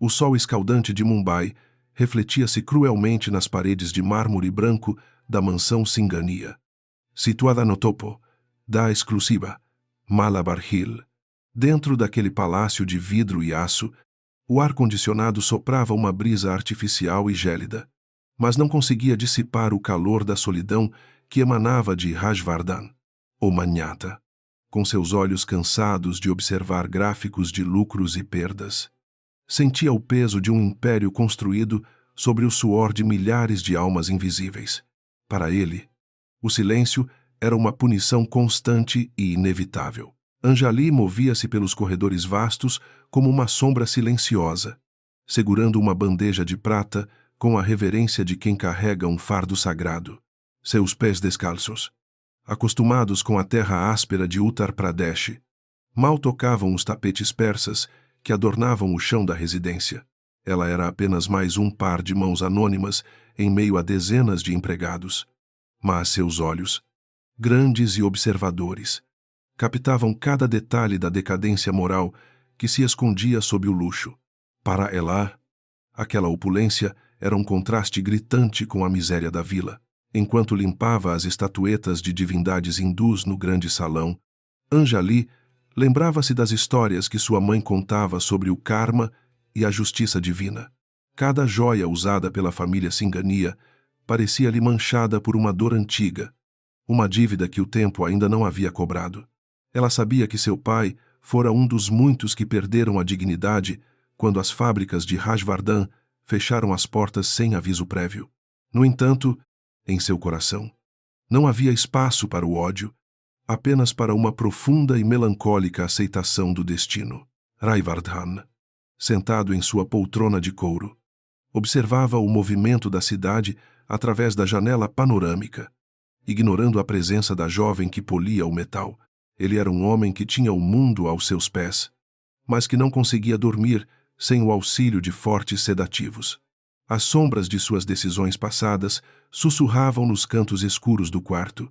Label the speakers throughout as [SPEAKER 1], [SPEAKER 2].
[SPEAKER 1] O sol escaldante de Mumbai refletia-se cruelmente nas paredes de mármore branco da mansão Singhania, situada no topo da exclusiva Malabar Hill. Dentro daquele palácio de vidro e aço, o ar-condicionado soprava uma brisa artificial e gélida, mas não conseguia dissipar o calor da solidão que emanava de Rajvardhan, o magnata, com seus olhos cansados de observar gráficos de lucros e perdas. Sentia o peso de um império construído sobre o suor de milhares de almas invisíveis. Para ele, o silêncio era uma punição constante e inevitável. Anjali movia-se pelos corredores vastos como uma sombra silenciosa, segurando uma bandeja de prata com a reverência de quem carrega um fardo sagrado. Seus pés descalços, acostumados com a terra áspera de Uttar Pradesh, mal tocavam os tapetes persas que adornavam o chão da residência. Ela era apenas mais um par de mãos anônimas em meio a dezenas de empregados. Mas seus olhos, grandes e observadores, captavam cada detalhe da decadência moral que se escondia sob o luxo. Para ela, aquela opulência era um contraste gritante com a miséria da vila. Enquanto limpava as estatuetas de divindades hindus no grande salão, Anjali lembrava-se das histórias que sua mãe contava sobre o karma e a justiça divina. Cada joia usada pela família Singhania parecia-lhe manchada por uma dor antiga, uma dívida que o tempo ainda não havia cobrado. Ela sabia que seu pai fora um dos muitos que perderam a dignidade quando as fábricas de Rajvardhan fecharam as portas sem aviso prévio. No entanto, em seu coração, não havia espaço para o ódio, apenas para uma profunda e melancólica aceitação do destino. Rajvardhan, sentado em sua poltrona de couro, observava o movimento da cidade através da janela panorâmica, ignorando a presença da jovem que polia o metal. Ele era um homem que tinha o mundo aos seus pés, mas que não conseguia dormir sem o auxílio de fortes sedativos. As sombras de suas decisões passadas sussurravam nos cantos escuros do quarto,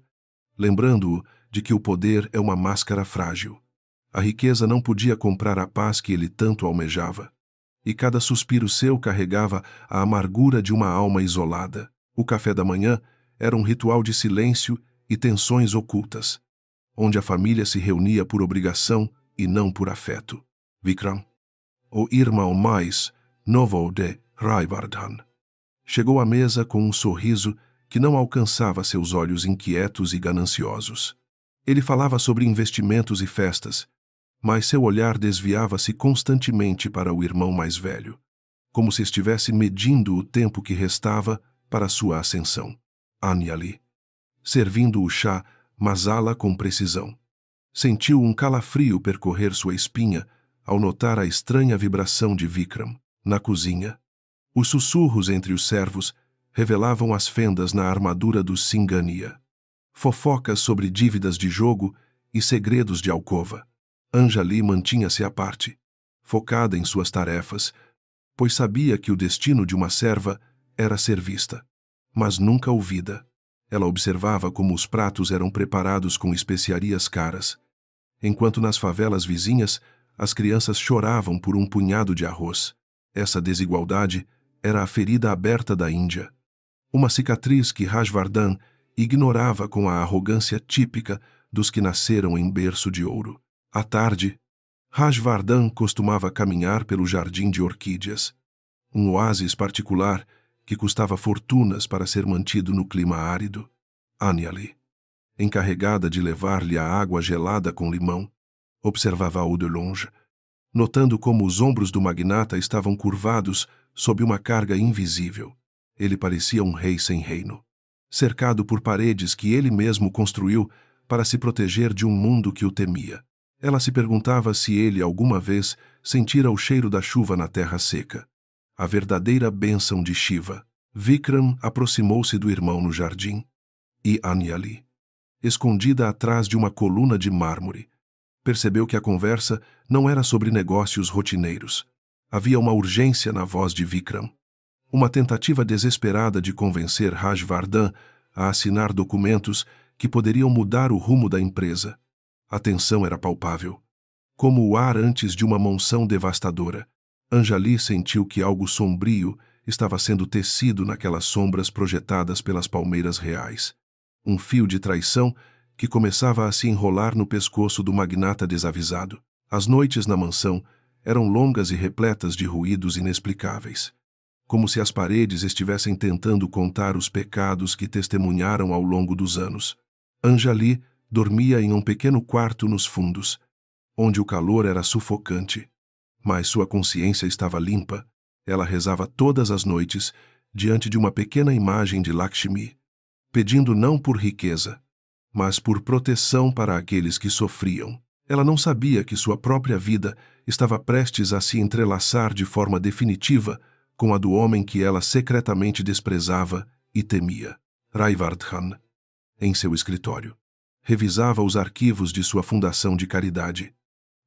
[SPEAKER 1] lembrando-o de que o poder é uma máscara frágil. A riqueza não podia comprar a paz que ele tanto almejava, e cada suspiro seu carregava a amargura de uma alma isolada. O café da manhã era um ritual de silêncio e tensões ocultas, onde a família se reunia por obrigação e não por afeto. Vikram, o irmão mais novo de Rajvardhan, chegou à mesa com um sorriso que não alcançava seus olhos inquietos e gananciosos. Ele falava sobre investimentos e festas, mas seu olhar desviava-se constantemente para o irmão mais velho, como se estivesse medindo o tempo que restava para sua ascensão. Anjali, servindo o chá masala com precisão, sentiu um calafrio percorrer sua espinha ao notar a estranha vibração de Vikram. Na cozinha, os sussurros entre os servos revelavam as fendas na armadura do Singhania, fofocas sobre dívidas de jogo e segredos de alcova. Anjali mantinha-se à parte, focada em suas tarefas, pois sabia que o destino de uma serva era ser vista, mas nunca ouvida. Ela observava como os pratos eram preparados com especiarias caras, enquanto nas favelas vizinhas as crianças choravam por um punhado de arroz. Essa desigualdade era a ferida aberta da Índia, uma cicatriz que Rajvardhan ignorava com a arrogância típica dos que nasceram em berço de ouro. À tarde, Rajvardhan costumava caminhar pelo jardim de orquídeas, um oásis particular que custava fortunas para ser mantido no clima árido. Anjali, encarregada de levar-lhe a água gelada com limão, observava-o de longe, notando como os ombros do magnata estavam curvados sob uma carga invisível. Ele parecia um rei sem reino, cercado por paredes que ele mesmo construiu para se proteger de um mundo que o temia. Ela se perguntava se ele alguma vez sentira o cheiro da chuva na terra seca, a verdadeira bênção de Shiva. Vikram aproximou-se do irmão no jardim, e Anjali, escondida atrás de uma coluna de mármore, percebeu que a conversa não era sobre negócios rotineiros. Havia uma urgência na voz de Vikram, uma tentativa desesperada de convencer Rajvardhan a assinar documentos que poderiam mudar o rumo da empresa. A tensão era palpável, como o ar antes de uma monção devastadora. Anjali sentiu que algo sombrio estava sendo tecido naquelas sombras projetadas pelas palmeiras reais. Um fio de traição que começava a se enrolar no pescoço do magnata desavisado. As noites na mansão eram longas e repletas de ruídos inexplicáveis, como se as paredes estivessem tentando contar os pecados que testemunharam ao longo dos anos. Anjali dormia em um pequeno quarto nos fundos, onde o calor era sufocante. Mas sua consciência estava limpa. Ela rezava todas as noites diante de uma pequena imagem de Lakshmi, pedindo não por riqueza, mas por proteção para aqueles que sofriam. Ela não sabia que sua própria vida estava prestes a se entrelaçar de forma definitiva com a do homem que ela secretamente desprezava e temia. Raivardhan, em seu escritório, revisava os arquivos de sua fundação de caridade.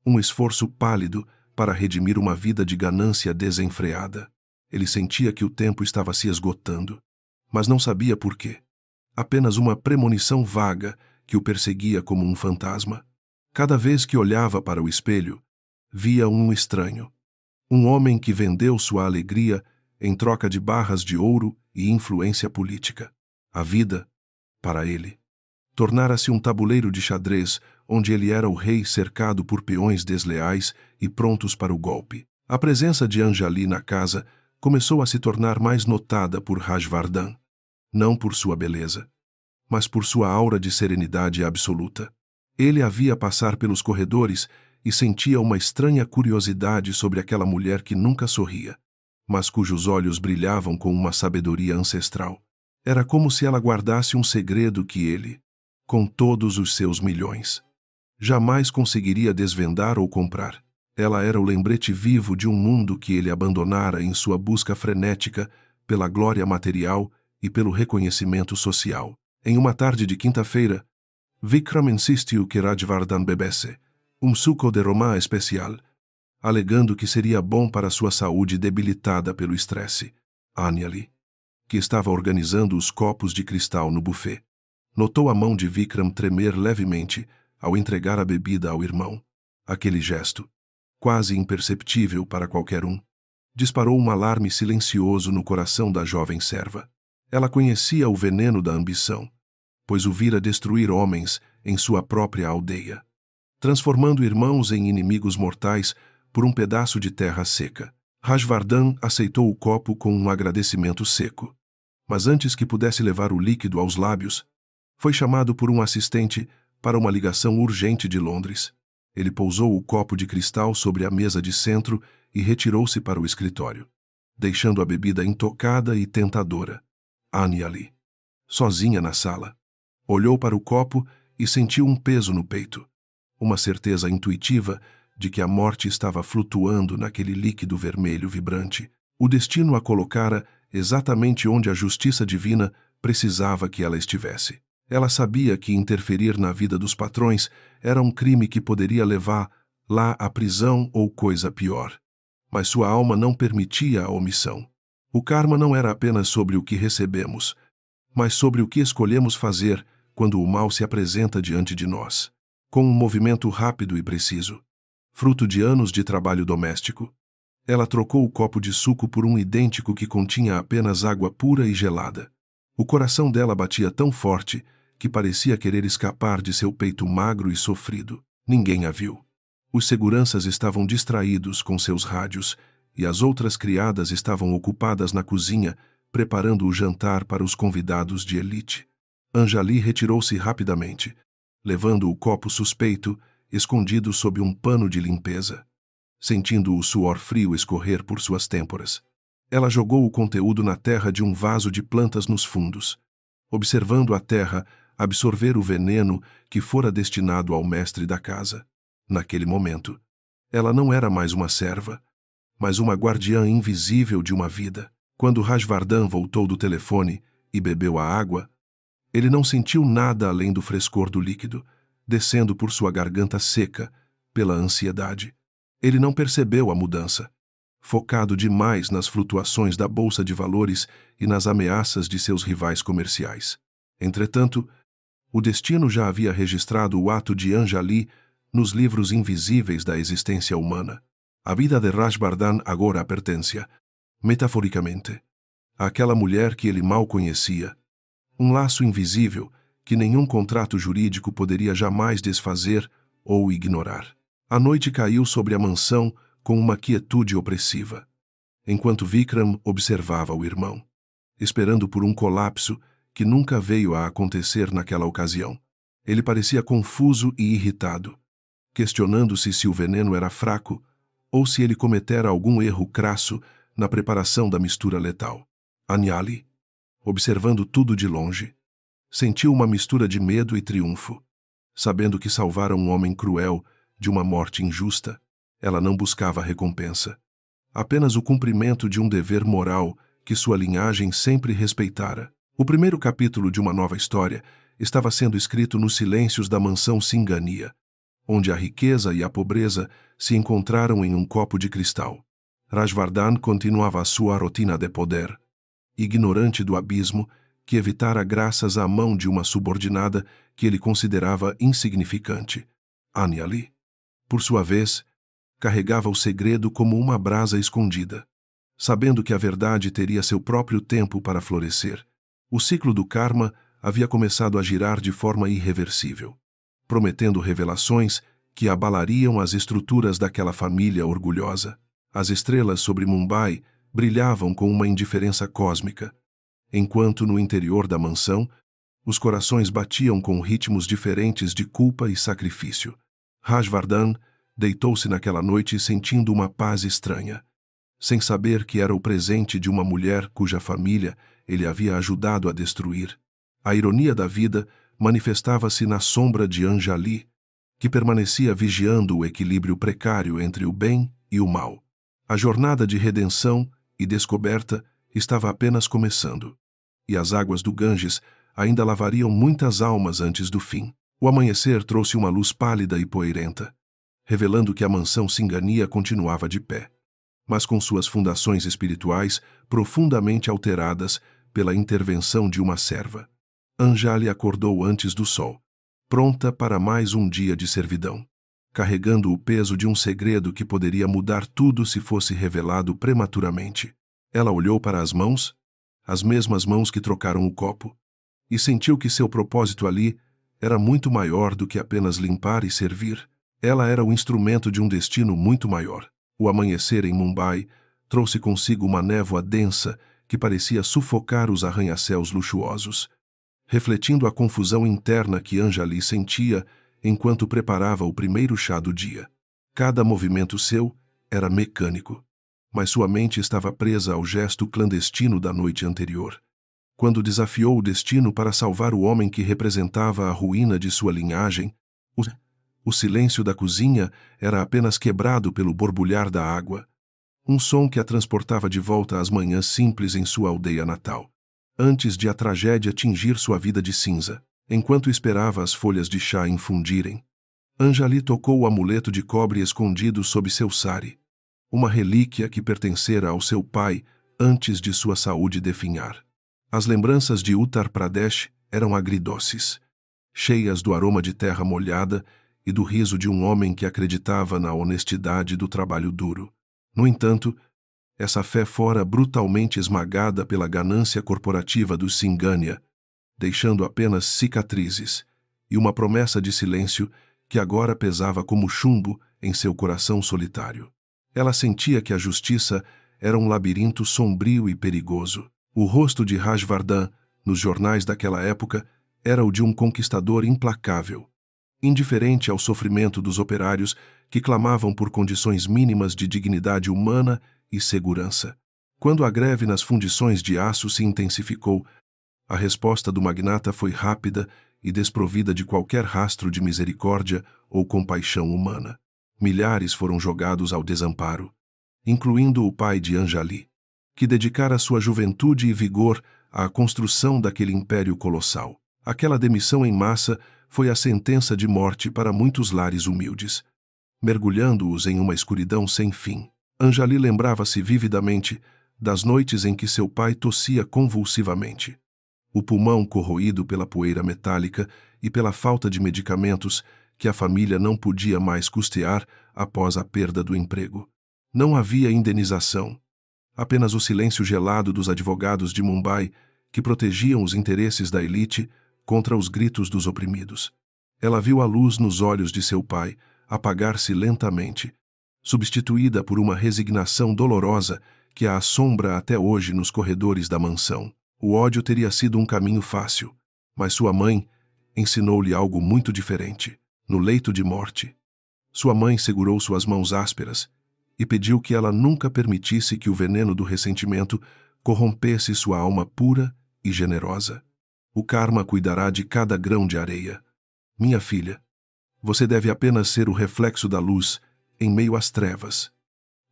[SPEAKER 1] Um esforço pálido para redimir uma vida de ganância desenfreada. Ele sentia que o tempo estava se esgotando, mas não sabia por quê. Apenas uma premonição vaga que o perseguia como um fantasma. Cada vez que olhava para o espelho, via um estranho. Um homem que vendeu sua alegria em troca de barras de ouro e influência política. A vida, para ele, tornara-se um tabuleiro de xadrez onde ele era o rei cercado por peões desleais e prontos para o golpe. A presença de Anjali na casa começou a se tornar mais notada por Rajvardhan, não por sua beleza, mas por sua aura de serenidade absoluta. Ele a via passar pelos corredores e sentia uma estranha curiosidade sobre aquela mulher que nunca sorria, mas cujos olhos brilhavam com uma sabedoria ancestral. Era como se ela guardasse um segredo que ele, com todos os seus milhões, jamais conseguiria desvendar ou comprar. Ela era o lembrete vivo de um mundo que ele abandonara em sua busca frenética pela glória material e pelo reconhecimento social. Em uma tarde de quinta-feira, Vikram insistiu que Rajvardhan bebesse um suco de romã especial, alegando que seria bom para sua saúde debilitada pelo estresse. Anjali, que estava organizando os copos de cristal no buffet, notou a mão de Vikram tremer levemente ao entregar a bebida ao irmão. Aquele gesto, quase imperceptível para qualquer um, disparou um alarme silencioso no coração da jovem serva. Ela conhecia o veneno da ambição, pois o vira destruir homens em sua própria aldeia, transformando irmãos em inimigos mortais por um pedaço de terra seca. Rajvardhan aceitou o copo com um agradecimento seco, mas antes que pudesse levar o líquido aos lábios, foi chamado por um assistente para uma ligação urgente de Londres. Ele pousou o copo de cristal sobre a mesa de centro e retirou-se para o escritório, deixando a bebida intocada e tentadora. Anjali, sozinha na sala, olhou para o copo e sentiu um peso no peito, uma certeza intuitiva de que a morte estava flutuando naquele líquido vermelho vibrante. O destino a colocara exatamente onde a justiça divina precisava que ela estivesse. Ela sabia que interferir na vida dos patrões era um crime que poderia levar lá à prisão ou coisa pior. Mas sua alma não permitia a omissão. O karma não era apenas sobre o que recebemos, mas sobre o que escolhemos fazer quando o mal se apresenta diante de nós. Com um movimento rápido e preciso, fruto de anos de trabalho doméstico, ela trocou o copo de suco por um idêntico que continha apenas água pura e gelada. O coração dela batia tão forte que parecia querer escapar de seu peito magro e sofrido. Ninguém a viu. Os seguranças estavam distraídos com seus rádios e as outras criadas estavam ocupadas na cozinha, preparando o jantar para os convidados de elite. Anjali retirou-se rapidamente, levando o copo suspeito, escondido sob um pano de limpeza, sentindo o suor frio escorrer por suas têmporas. Ela jogou o conteúdo na terra de um vaso de plantas nos fundos, observando a terra absorver o veneno que fora destinado ao mestre da casa. Naquele momento, ela não era mais uma serva, mas uma guardiã invisível de uma vida. Quando Rajvardhan voltou do telefone e bebeu a água, ele não sentiu nada além do frescor do líquido, descendo por sua garganta seca, pela ansiedade. Ele não percebeu a mudança, focado demais nas flutuações da bolsa de valores e nas ameaças de seus rivais comerciais. Entretanto, o destino já havia registrado o ato de Anjali nos livros invisíveis da existência humana. A vida de Rajvardhan agora pertencia, metaforicamente, àquela mulher que ele mal conhecia. Um laço invisível que nenhum contrato jurídico poderia jamais desfazer ou ignorar. A noite caiu sobre a mansão com uma quietude opressiva, enquanto Vikram observava o irmão, esperando por um colapso que nunca veio a acontecer naquela ocasião. Ele parecia confuso e irritado, questionando-se se o veneno era fraco ou se ele cometera algum erro crasso na preparação da mistura letal. Anjali, observando tudo de longe, sentiu uma mistura de medo e triunfo. Sabendo que salvara um homem cruel de uma morte injusta, ela não buscava recompensa, apenas o cumprimento de um dever moral que sua linhagem sempre respeitara. O primeiro capítulo de uma nova história estava sendo escrito nos silêncios da mansão Singhania, onde a riqueza e a pobreza se encontraram em um copo de cristal. Rajvardhan continuava a sua rotina de poder, ignorante do abismo que evitara graças à mão de uma subordinada que ele considerava insignificante. Anjali, por sua vez, carregava o segredo como uma brasa escondida, sabendo que a verdade teria seu próprio tempo para florescer. O ciclo do karma havia começado a girar de forma irreversível, prometendo revelações que abalariam as estruturas daquela família orgulhosa. As estrelas sobre Mumbai brilhavam com uma indiferença cósmica, enquanto no interior da mansão, os corações batiam com ritmos diferentes de culpa e sacrifício. Rajvardhan deitou-se naquela noite sentindo uma paz estranha, sem saber que era o presente de uma mulher cuja família ele havia ajudado a destruir. A ironia da vida manifestava-se na sombra de Anjali, que permanecia vigiando o equilíbrio precário entre o bem e o mal. A jornada de redenção e descoberta estava apenas começando, e as águas do Ganges ainda lavariam muitas almas antes do fim. O amanhecer trouxe uma luz pálida e poeirenta, revelando que a mansão Singhania continuava de pé, mas com suas fundações espirituais profundamente alteradas pela intervenção de uma serva. Anjali acordou antes do sol, pronta para mais um dia de servidão, carregando o peso de um segredo que poderia mudar tudo se fosse revelado prematuramente. Ela olhou para as mesmas mãos que trocaram o copo, e sentiu que seu propósito ali era muito maior do que apenas limpar e servir. Ela era o instrumento de um destino muito maior. O amanhecer em Mumbai trouxe consigo uma névoa densa que parecia sufocar os arranha-céus luxuosos, refletindo a confusão interna que Anjali sentia enquanto preparava o primeiro chá do dia. Cada movimento seu era mecânico, mas sua mente estava presa ao gesto clandestino da noite anterior, quando desafiou o destino para salvar o homem que representava a ruína de sua linhagem. O silêncio da cozinha era apenas quebrado pelo borbulhar da água, um som que a transportava de volta às manhãs simples em sua aldeia natal, antes de a tragédia tingir sua vida de cinza. Enquanto esperava as folhas de chá infundirem, Anjali tocou o amuleto de cobre escondido sob seu sari, uma relíquia que pertencera ao seu pai antes de sua saúde definhar. As lembranças de Uttar Pradesh eram agridoces, cheias do aroma de terra molhada e do riso de um homem que acreditava na honestidade do trabalho duro. No entanto, essa fé fora brutalmente esmagada pela ganância corporativa dos Singhania, deixando apenas cicatrizes e uma promessa de silêncio que agora pesava como chumbo em seu coração solitário. Ela sentia que a justiça era um labirinto sombrio e perigoso. O rosto de Rajvardhan, nos jornais daquela época, era o de um conquistador implacável, indiferente ao sofrimento dos operários que clamavam por condições mínimas de dignidade humana e segurança. Quando a greve nas fundições de aço se intensificou, a resposta do magnata foi rápida e desprovida de qualquer rastro de misericórdia ou compaixão humana. Milhares foram jogados ao desamparo, incluindo o pai de Anjali, que dedicara sua juventude e vigor à construção daquele império colossal. Aquela demissão em massa foi a sentença de morte para muitos lares humildes, mergulhando-os em uma escuridão sem fim. Anjali lembrava-se vividamente das noites em que seu pai tossia convulsivamente, o pulmão corroído pela poeira metálica e pela falta de medicamentos que a família não podia mais custear após a perda do emprego. Não havia indenização. Apenas o silêncio gelado dos advogados de Mumbai, que protegiam os interesses da elite contra os gritos dos oprimidos. Ela viu a luz nos olhos de seu pai apagar-se lentamente, substituída por uma resignação dolorosa que a assombra até hoje nos corredores da mansão. O ódio teria sido um caminho fácil, mas sua mãe ensinou-lhe algo muito diferente. No leito de morte, sua mãe segurou suas mãos ásperas e pediu que ela nunca permitisse que o veneno do ressentimento corrompesse sua alma pura e generosa. O karma cuidará de cada grão de areia. Minha filha, você deve apenas ser o reflexo da luz em meio às trevas,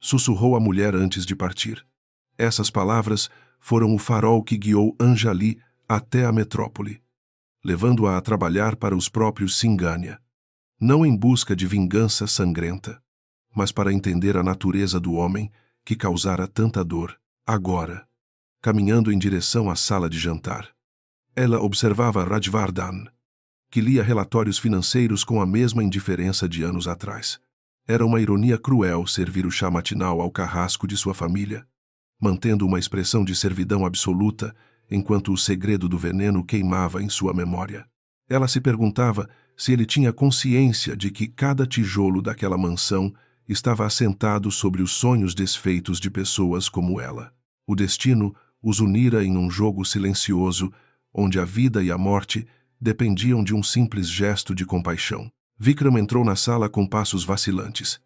[SPEAKER 1] sussurrou a mulher antes de partir. Essas palavras foram o farol que guiou Anjali até a metrópole, levando-a a trabalhar para os próprios Singania, não em busca de vingança sangrenta, mas para entender a natureza do homem que causara tanta dor. Agora, caminhando em direção à sala de jantar, ela observava Rajvardhan, que lia relatórios financeiros com a mesma indiferença de anos atrás. Era uma ironia cruel servir o chá matinal ao carrasco de sua família, mantendo uma expressão de servidão absoluta enquanto o segredo do veneno queimava em sua memória. Ela se perguntava se ele tinha consciência de que cada tijolo daquela mansão estava assentado sobre os sonhos desfeitos de pessoas como ela. O destino os unira em um jogo silencioso, onde a vida e a morte dependiam de um simples gesto de compaixão. Vikram entrou na sala com passos vacilantes.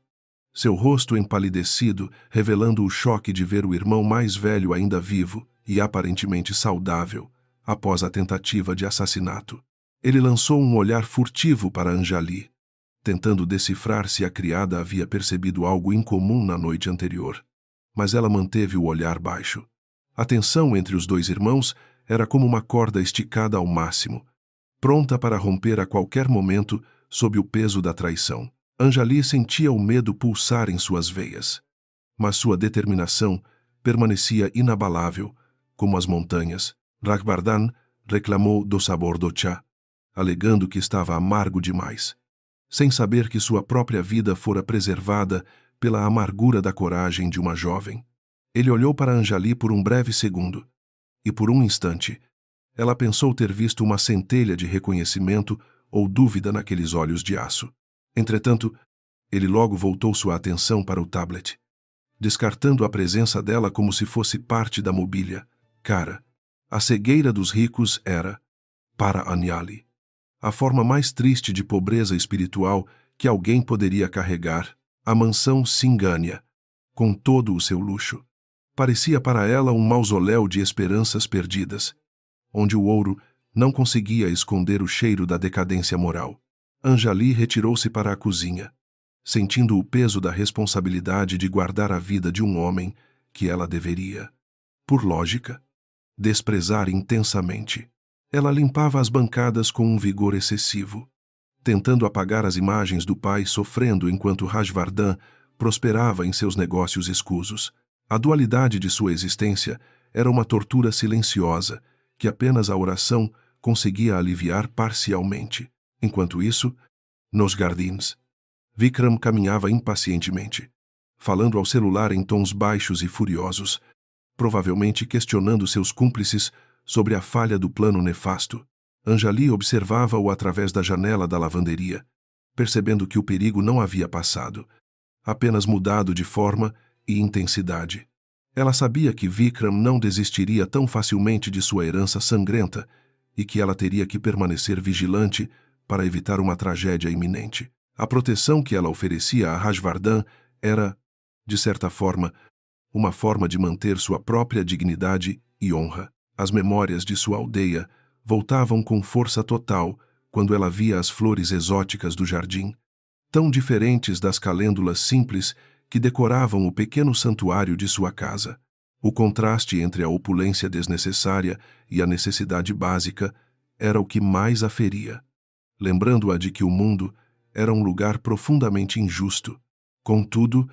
[SPEAKER 1] Seu rosto empalidecido, revelando o choque de ver o irmão mais velho ainda vivo e aparentemente saudável, após a tentativa de assassinato. Ele lançou um olhar furtivo para Anjali, tentando decifrar se a criada havia percebido algo incomum na noite anterior. Mas ela manteve o olhar baixo. A tensão entre os dois irmãos era como uma corda esticada ao máximo, pronta para romper a qualquer momento sob o peso da traição. Anjali sentia o medo pulsar em suas veias, mas sua determinação permanecia inabalável, como as montanhas. Rajvardhan reclamou do sabor do chá, alegando que estava amargo demais, sem saber que sua própria vida fora preservada pela amargura da coragem de uma jovem. Ele olhou para Anjali por um breve segundo, e por um instante, ela pensou ter visto uma centelha de reconhecimento ou dúvida naqueles olhos de aço. Entretanto, ele logo voltou sua atenção para o tablet, descartando a presença dela como se fosse parte da mobília. Cara, a cegueira dos ricos era, para Anjali, a forma mais triste de pobreza espiritual que alguém poderia carregar. A mansão Singania, com todo o seu luxo, parecia para ela um mausoléu de esperanças perdidas, onde o ouro não conseguia esconder o cheiro da decadência moral. Anjali retirou-se para a cozinha, sentindo o peso da responsabilidade de guardar a vida de um homem que ela deveria, por lógica, desprezar intensamente. Ela limpava as bancadas com um vigor excessivo, tentando apagar as imagens do pai sofrendo enquanto Rajvardhan prosperava em seus negócios escusos. A dualidade de sua existência era uma tortura silenciosa que apenas a oração conseguia aliviar parcialmente. Enquanto isso, nos jardins, Vikram caminhava impacientemente, falando ao celular em tons baixos e furiosos, provavelmente questionando seus cúmplices sobre a falha do plano nefasto. Anjali observava-o através da janela da lavanderia, percebendo que o perigo não havia passado, apenas mudado de forma e intensidade. Ela sabia que Vikram não desistiria tão facilmente de sua herança sangrenta e que ela teria que permanecer vigilante para evitar uma tragédia iminente. A proteção que ela oferecia a Rajvardhan era, de certa forma, uma forma de manter sua própria dignidade e honra. As memórias de sua aldeia voltavam com força total quando ela via as flores exóticas do jardim, tão diferentes das calêndulas simples que decoravam o pequeno santuário de sua casa. O contraste entre a opulência desnecessária e a necessidade básica era o que mais a feria, lembrando-a de que o mundo era um lugar profundamente injusto. Contudo,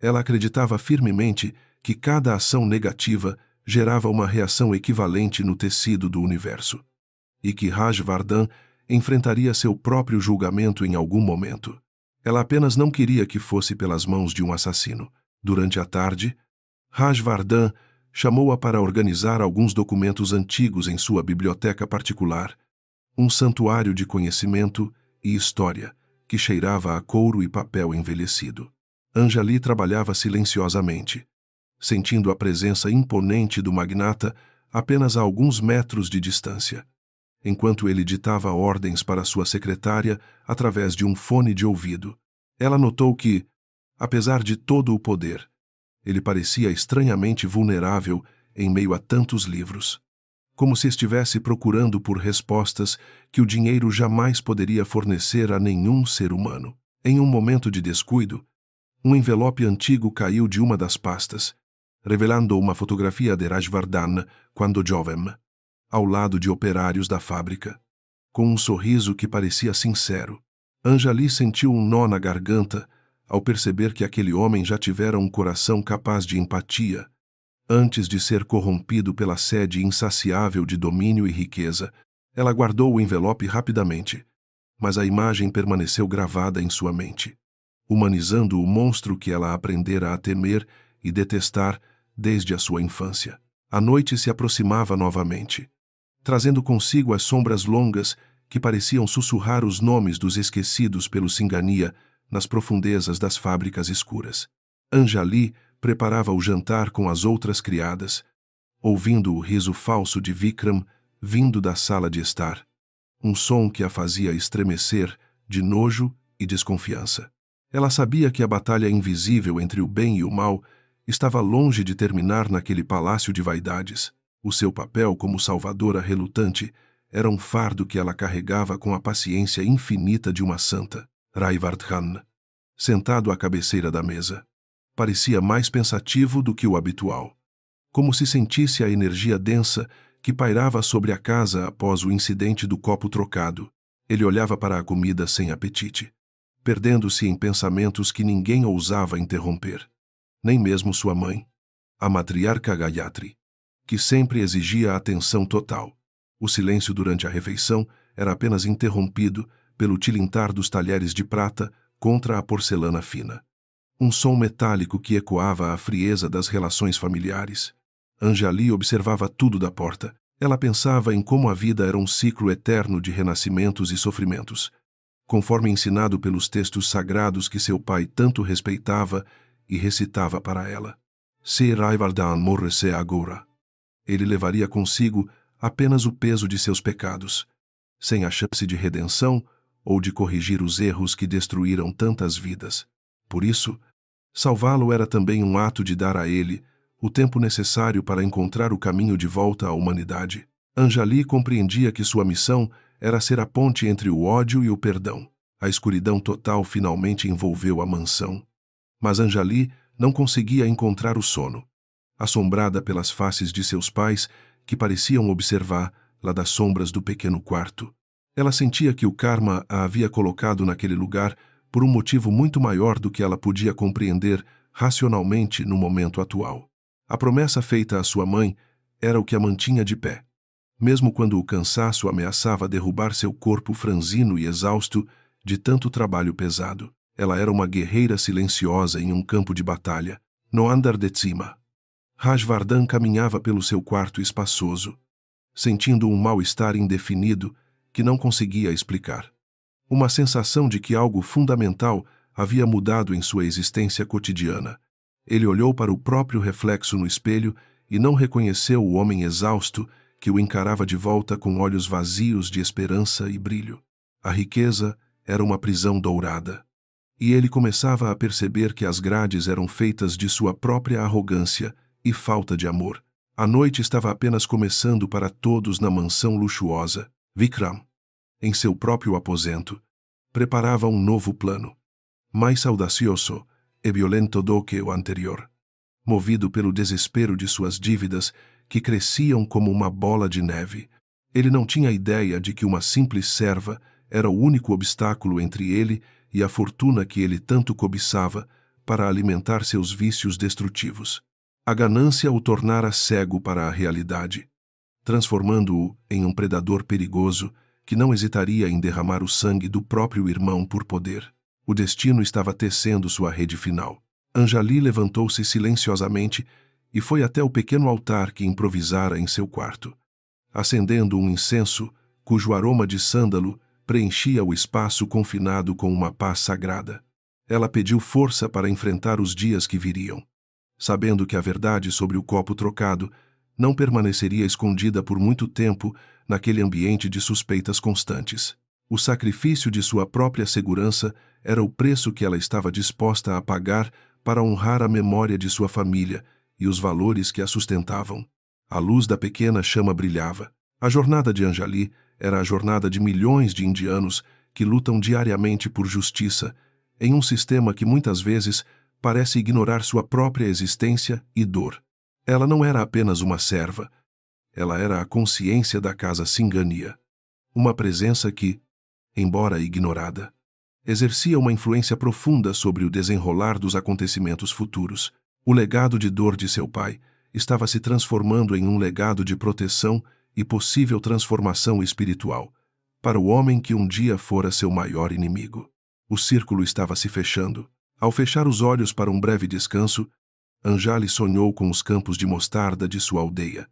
[SPEAKER 1] ela acreditava firmemente que cada ação negativa gerava uma reação equivalente no tecido do universo, e que Rajvardhan enfrentaria seu próprio julgamento em algum momento. Ela apenas não queria que fosse pelas mãos de um assassino. Durante a tarde, Rajvardhan chamou-a para organizar alguns documentos antigos em sua biblioteca particular, um santuário de conhecimento e história que cheirava a couro e papel envelhecido. Anjali trabalhava silenciosamente, sentindo a presença imponente do magnata apenas a alguns metros de distância, enquanto ele ditava ordens para sua secretária através de um fone de ouvido. Ela notou que, apesar de todo o poder, ele parecia estranhamente vulnerável em meio a tantos livros, como se estivesse procurando por respostas que o dinheiro jamais poderia fornecer a nenhum ser humano. Em um momento de descuido, um envelope antigo caiu de uma das pastas, revelando uma fotografia de Rajvardhan quando jovem, ao lado de operários da fábrica. Com um sorriso que parecia sincero, Anjali sentiu um nó na garganta ao perceber que aquele homem já tivera um coração capaz de empatia, antes de ser corrompido pela sede insaciável de domínio e riqueza. Ela guardou o envelope rapidamente, mas a imagem permaneceu gravada em sua mente, humanizando o monstro que ela aprendera a temer e detestar desde a sua infância. A noite se aproximava novamente, trazendo consigo as sombras longas que pareciam sussurrar os nomes dos esquecidos pelo Singhania nas profundezas das fábricas escuras. Anjali preparava o jantar com as outras criadas, ouvindo o riso falso de Vikram vindo da sala de estar, um som que a fazia estremecer de nojo e desconfiança. Ela sabia que a batalha invisível entre o bem e o mal estava longe de terminar naquele palácio de vaidades. O seu papel como salvadora relutante era um fardo que ela carregava com a paciência infinita de uma santa. Rajvardhan, sentado à cabeceira da mesa, parecia mais pensativo do que o habitual, como se sentisse a energia densa que pairava sobre a casa após o incidente do copo trocado. Ele olhava para a comida sem apetite, perdendo-se em pensamentos que ninguém ousava interromper, nem mesmo sua mãe, a matriarca Gayatri, que sempre exigia atenção total. O silêncio durante a refeição era apenas interrompido pelo tilintar dos talheres de prata contra a porcelana fina. Um som metálico que ecoava a frieza das relações familiares. Anjali observava tudo da porta. Ela pensava em como a vida era um ciclo eterno de renascimentos e sofrimentos, conforme ensinado pelos textos sagrados que seu pai tanto respeitava e recitava para ela. Se Rajvardhan morresse agora, ele levaria consigo apenas o peso de seus pecados, sem a chance de redenção ou de corrigir os erros que destruíram tantas vidas. Por isso, salvá-lo era também um ato de dar a ele o tempo necessário para encontrar o caminho de volta à humanidade. Anjali compreendia que sua missão era ser a ponte entre o ódio e o perdão. A escuridão total finalmente envolveu a mansão, mas Anjali não conseguia encontrar o sono, assombrada pelas faces de seus pais que pareciam observar lá das sombras do pequeno quarto. Ela sentia que o karma a havia colocado naquele lugar por um motivo muito maior do que ela podia compreender racionalmente no momento atual. A promessa feita à sua mãe era o que a mantinha de pé, mesmo quando o cansaço ameaçava derrubar seu corpo franzino e exausto de tanto trabalho pesado. Ela era uma guerreira silenciosa em um campo de batalha, no andar de cima. Rajvardhan caminhava pelo seu quarto espaçoso, sentindo um mal-estar indefinido que não conseguia explicar. Uma sensação de que algo fundamental havia mudado em sua existência cotidiana. Ele olhou para o próprio reflexo no espelho e não reconheceu o homem exausto que o encarava de volta com olhos vazios de esperança e brilho. A riqueza era uma prisão dourada, e ele começava a perceber que as grades eram feitas de sua própria arrogância e falta de amor. A noite estava apenas começando para todos na mansão luxuosa. Vikram, em seu próprio aposento, preparava um novo plano, mais audacioso e violento do que o anterior, movido pelo desespero de suas dívidas que cresciam como uma bola de neve. Ele não tinha ideia de que uma simples serva era o único obstáculo entre ele e a fortuna que ele tanto cobiçava para alimentar seus vícios destrutivos. A ganância o tornara cego para a realidade, transformando-o em um predador perigoso que não hesitaria em derramar o sangue do próprio irmão por poder. O destino estava tecendo sua rede final. Anjali levantou-se silenciosamente e foi até o pequeno altar que improvisara em seu quarto. Acendendo um incenso, cujo aroma de sândalo preenchia o espaço confinado com uma paz sagrada, ela pediu força para enfrentar os dias que viriam. Sabendo que a verdade sobre o copo trocado não permaneceria escondida por muito tempo naquele ambiente de suspeitas constantes. O sacrifício de sua própria segurança era o preço que ela estava disposta a pagar para honrar a memória de sua família e os valores que a sustentavam. A luz da pequena chama brilhava. A jornada de Anjali era a jornada de milhões de indianos que lutam diariamente por justiça, em um sistema que muitas vezes parece ignorar sua própria existência e dor. Ela não era apenas uma serva. Ela era a consciência da casa Singhania. Uma presença que, embora ignorada, exercia uma influência profunda sobre o desenrolar dos acontecimentos futuros. O legado de dor de seu pai estava se transformando em um legado de proteção e possível transformação espiritual para o homem que um dia fora seu maior inimigo. O círculo estava se fechando. Ao fechar os olhos para um breve descanso, Anjali sonhou com os campos de mostarda de sua aldeia,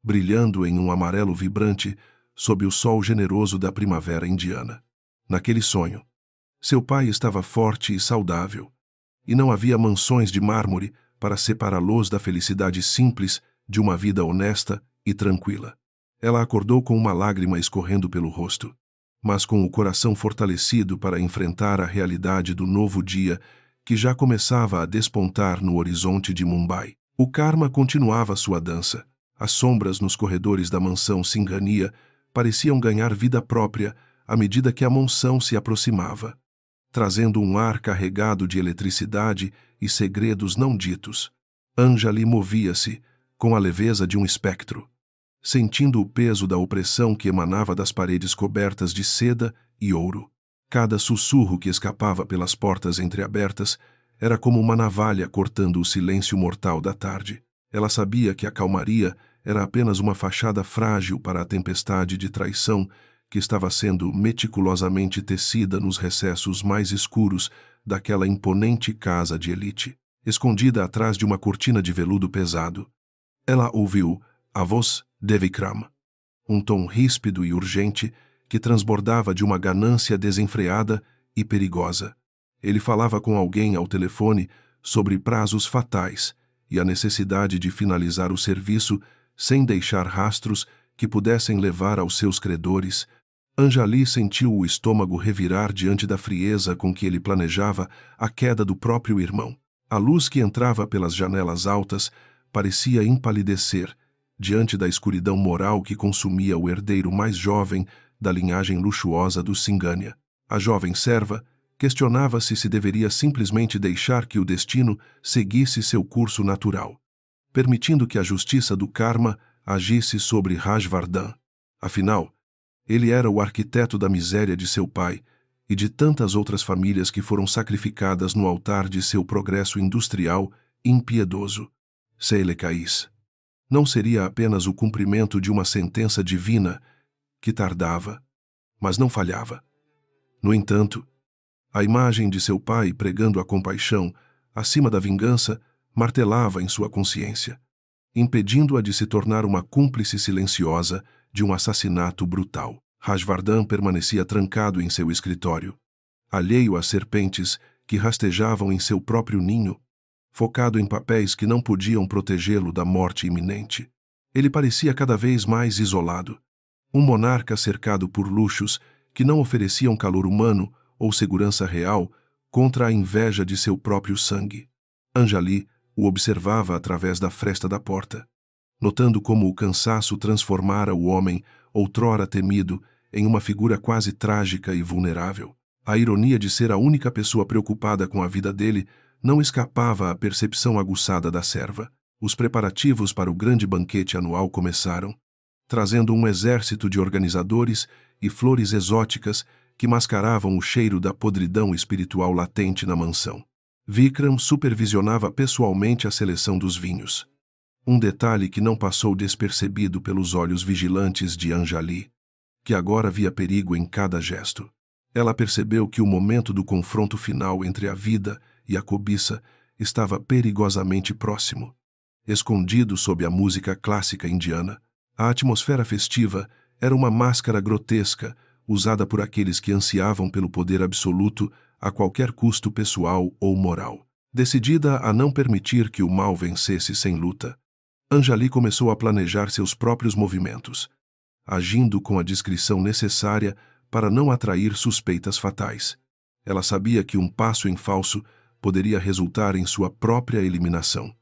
[SPEAKER 1] brilhando em um amarelo vibrante sob o sol generoso da primavera indiana. Naquele sonho, seu pai estava forte e saudável, e não havia mansões de mármore para separá-los da felicidade simples de uma vida honesta e tranquila. Ela acordou com uma lágrima escorrendo pelo rosto, mas com o coração fortalecido para enfrentar a realidade do novo dia que já começava a despontar no horizonte de Mumbai. O karma continuava sua dança. As sombras nos corredores da mansão Singhania pareciam ganhar vida própria à medida que a monção se aproximava, trazendo um ar carregado de eletricidade e segredos não ditos. Anjali movia-se com a leveza de um espectro, sentindo o peso da opressão que emanava das paredes cobertas de seda e ouro. Cada sussurro que escapava pelas portas entreabertas era como uma navalha cortando o silêncio mortal da tarde. Ela sabia que a calmaria era apenas uma fachada frágil para a tempestade de traição que estava sendo meticulosamente tecida nos recessos mais escuros daquela imponente casa de elite, escondida atrás de uma cortina de veludo pesado. Ela ouviu a voz de Vikram, um tom ríspido e urgente que transbordava de uma ganância desenfreada e perigosa. Ele falava com alguém ao telefone sobre prazos fatais e a necessidade de finalizar o serviço sem deixar rastros que pudessem levar aos seus credores. Anjali sentiu o estômago revirar diante da frieza com que ele planejava a queda do próprio irmão. A luz que entrava pelas janelas altas parecia empalidecer diante da escuridão moral que consumia o herdeiro mais jovem da linhagem luxuosa dos Singhania. A jovem serva questionava-se se deveria simplesmente deixar que o destino seguisse seu curso natural, permitindo que a justiça do karma agisse sobre Rajvardhan. Afinal, ele era o arquiteto da miséria de seu pai e de tantas outras famílias que foram sacrificadas no altar de seu progresso industrial impiedoso. Se ele caísse, não seria apenas o cumprimento de uma sentença divina que tardava, mas não falhava. No entanto, a imagem de seu pai pregando a compaixão acima da vingança martelava em sua consciência, impedindo-a de se tornar uma cúmplice silenciosa de um assassinato brutal. Rajvardhan permanecia trancado em seu escritório, alheio às serpentes que rastejavam em seu próprio ninho, focado em papéis que não podiam protegê-lo da morte iminente. Ele parecia cada vez mais isolado, um monarca cercado por luxos que não ofereciam calor humano ou segurança real contra a inveja de seu próprio sangue. Anjali o observava através da fresta da porta, notando como o cansaço transformara o homem, outrora temido, em uma figura quase trágica e vulnerável. A ironia de ser a única pessoa preocupada com a vida dele não escapava à percepção aguçada da serva. Os preparativos para o grande banquete anual começaram, trazendo um exército de organizadores e flores exóticas que mascaravam o cheiro da podridão espiritual latente na mansão. Vikram supervisionava pessoalmente a seleção dos vinhos, um detalhe que não passou despercebido pelos olhos vigilantes de Anjali, que agora via perigo em cada gesto. Ela percebeu que o momento do confronto final entre a vida e a cobiça estava perigosamente próximo. Escondido sob a música clássica indiana, a atmosfera festiva era uma máscara grotesca usada por aqueles que ansiavam pelo poder absoluto a qualquer custo pessoal ou moral. Decidida a não permitir que o mal vencesse sem luta, Anjali começou a planejar seus próprios movimentos, agindo com a discrição necessária para não atrair suspeitas fatais. Ela sabia que um passo em falso poderia resultar em sua própria eliminação,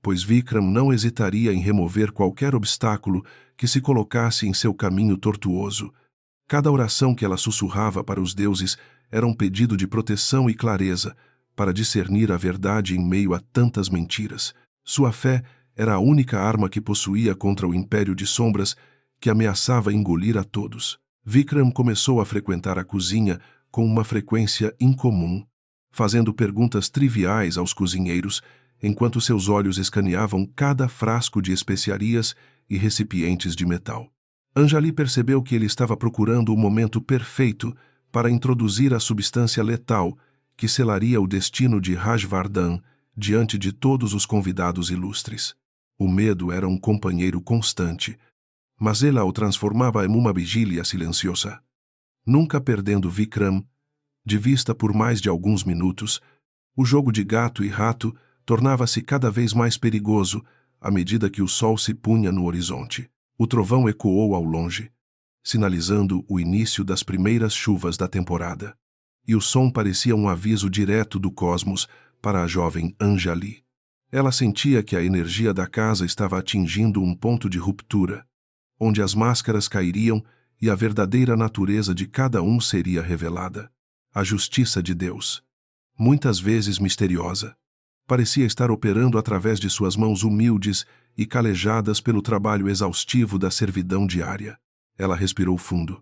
[SPEAKER 1] pois Vikram não hesitaria em remover qualquer obstáculo que se colocasse em seu caminho tortuoso. Cada oração que ela sussurrava para os deuses era um pedido de proteção e clareza para discernir a verdade em meio a tantas mentiras. Sua fé era a única arma que possuía contra o império de sombras que ameaçava engolir a todos. Vikram começou a frequentar a cozinha com uma frequência incomum, fazendo perguntas triviais aos cozinheiros, enquanto seus olhos escaneavam cada frasco de especiarias e recipientes de metal. Anjali percebeu que ele estava procurando o momento perfeito para introduzir a substância letal que selaria o destino de Rajvardhan diante de todos os convidados ilustres. O medo era um companheiro constante, mas ela o transformava em uma vigília silenciosa. Nunca perdendo Vikram de vista por mais de alguns minutos, o jogo de gato e rato tornava-se cada vez mais perigoso à medida que o sol se punha no horizonte. O trovão ecoou ao longe, sinalizando o início das primeiras chuvas da temporada. E o som parecia um aviso direto do cosmos para a jovem Anjali. Ela sentia que a energia da casa estava atingindo um ponto de ruptura, onde as máscaras cairiam e a verdadeira natureza de cada um seria revelada. A justiça de Deus, muitas vezes misteriosa, parecia estar operando através de suas mãos humildes e calejadas pelo trabalho exaustivo da servidão diária. Ela respirou fundo,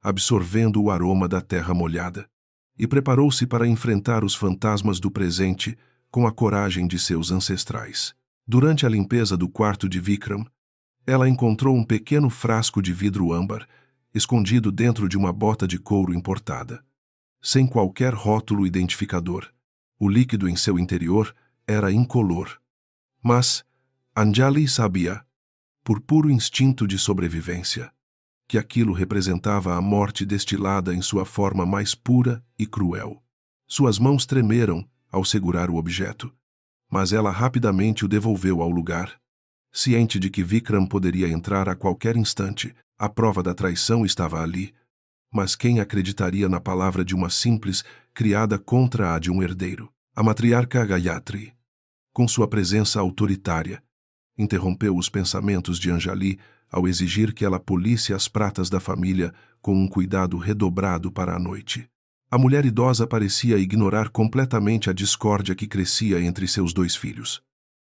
[SPEAKER 1] absorvendo o aroma da terra molhada, e preparou-se para enfrentar os fantasmas do presente com a coragem de seus ancestrais. Durante a limpeza do quarto de Vikram, ela encontrou um pequeno frasco de vidro âmbar, escondido dentro de uma bota de couro importada. Sem qualquer rótulo identificador, o líquido em seu interior era incolor. Mas Anjali sabia, por puro instinto de sobrevivência, que aquilo representava a morte destilada em sua forma mais pura e cruel. Suas mãos tremeram ao segurar o objeto, mas ela rapidamente o devolveu ao lugar. Ciente de que Vikram poderia entrar a qualquer instante, a prova da traição estava ali, mas quem acreditaria na palavra de uma simples criada contra a de um herdeiro? A matriarca Gayatri, com sua presença autoritária, interrompeu os pensamentos de Anjali ao exigir que ela polisse as pratas da família com um cuidado redobrado para a noite. A mulher idosa parecia ignorar completamente a discórdia que crescia entre seus dois filhos.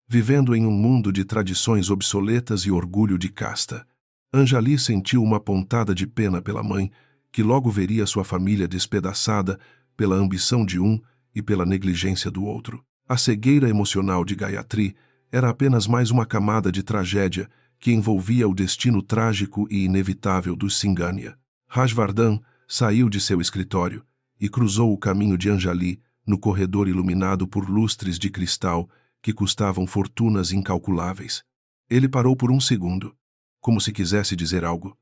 [SPEAKER 1] Vivendo em um mundo de tradições obsoletas e orgulho de casta, Anjali sentiu uma pontada de pena pela mãe, que logo veria sua família despedaçada pela ambição de um e pela negligência do outro. A cegueira emocional de Gayatri era apenas mais uma camada de tragédia que envolvia o destino trágico e inevitável dos Singania. Rajvardhan saiu de seu escritório e cruzou o caminho de Anjali no corredor iluminado por lustres de cristal que custavam fortunas incalculáveis. Ele parou por um segundo, como se quisesse dizer algo,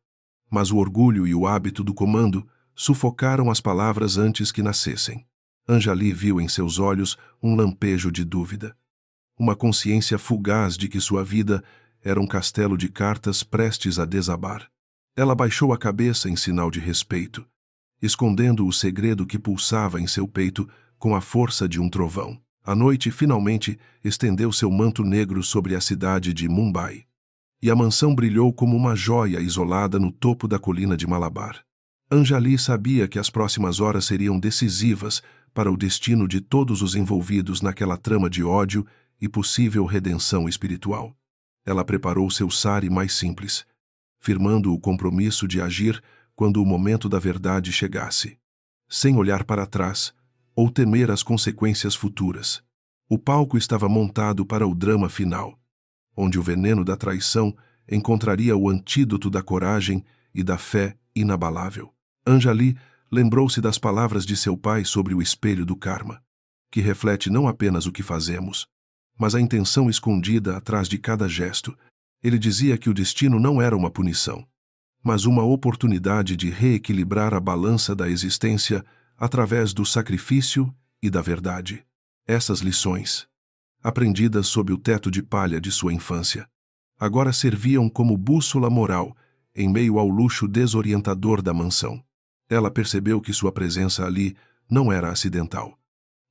[SPEAKER 1] mas o orgulho e o hábito do comando sufocaram as palavras antes que nascessem. Anjali viu em seus olhos um lampejo de dúvida, uma consciência fugaz de que sua vida era um castelo de cartas prestes a desabar. Ela baixou a cabeça em sinal de respeito, escondendo o segredo que pulsava em seu peito com a força de um trovão. A noite finalmente estendeu seu manto negro sobre a cidade de Mumbai, e a mansão brilhou como uma joia isolada no topo da colina de Malabar. Anjali sabia que as próximas horas seriam decisivas para o destino de todos os envolvidos naquela trama de ódio e possível redenção espiritual. Ela preparou seu sari mais simples, firmando o compromisso de agir quando o momento da verdade chegasse, sem olhar para trás ou temer as consequências futuras. O palco estava montado para o drama final, onde o veneno da traição encontraria o antídoto da coragem e da fé inabalável. Anjali lembrou-se das palavras de seu pai sobre o espelho do karma, que reflete não apenas o que fazemos, mas a intenção escondida atrás de cada gesto. Ele dizia que o destino não era uma punição, mas uma oportunidade de reequilibrar a balança da existência através do sacrifício e da verdade. Essas lições, aprendidas sob o teto de palha de sua infância, agora serviam como bússola moral em meio ao luxo desorientador da mansão. Ela percebeu que sua presença ali não era acidental,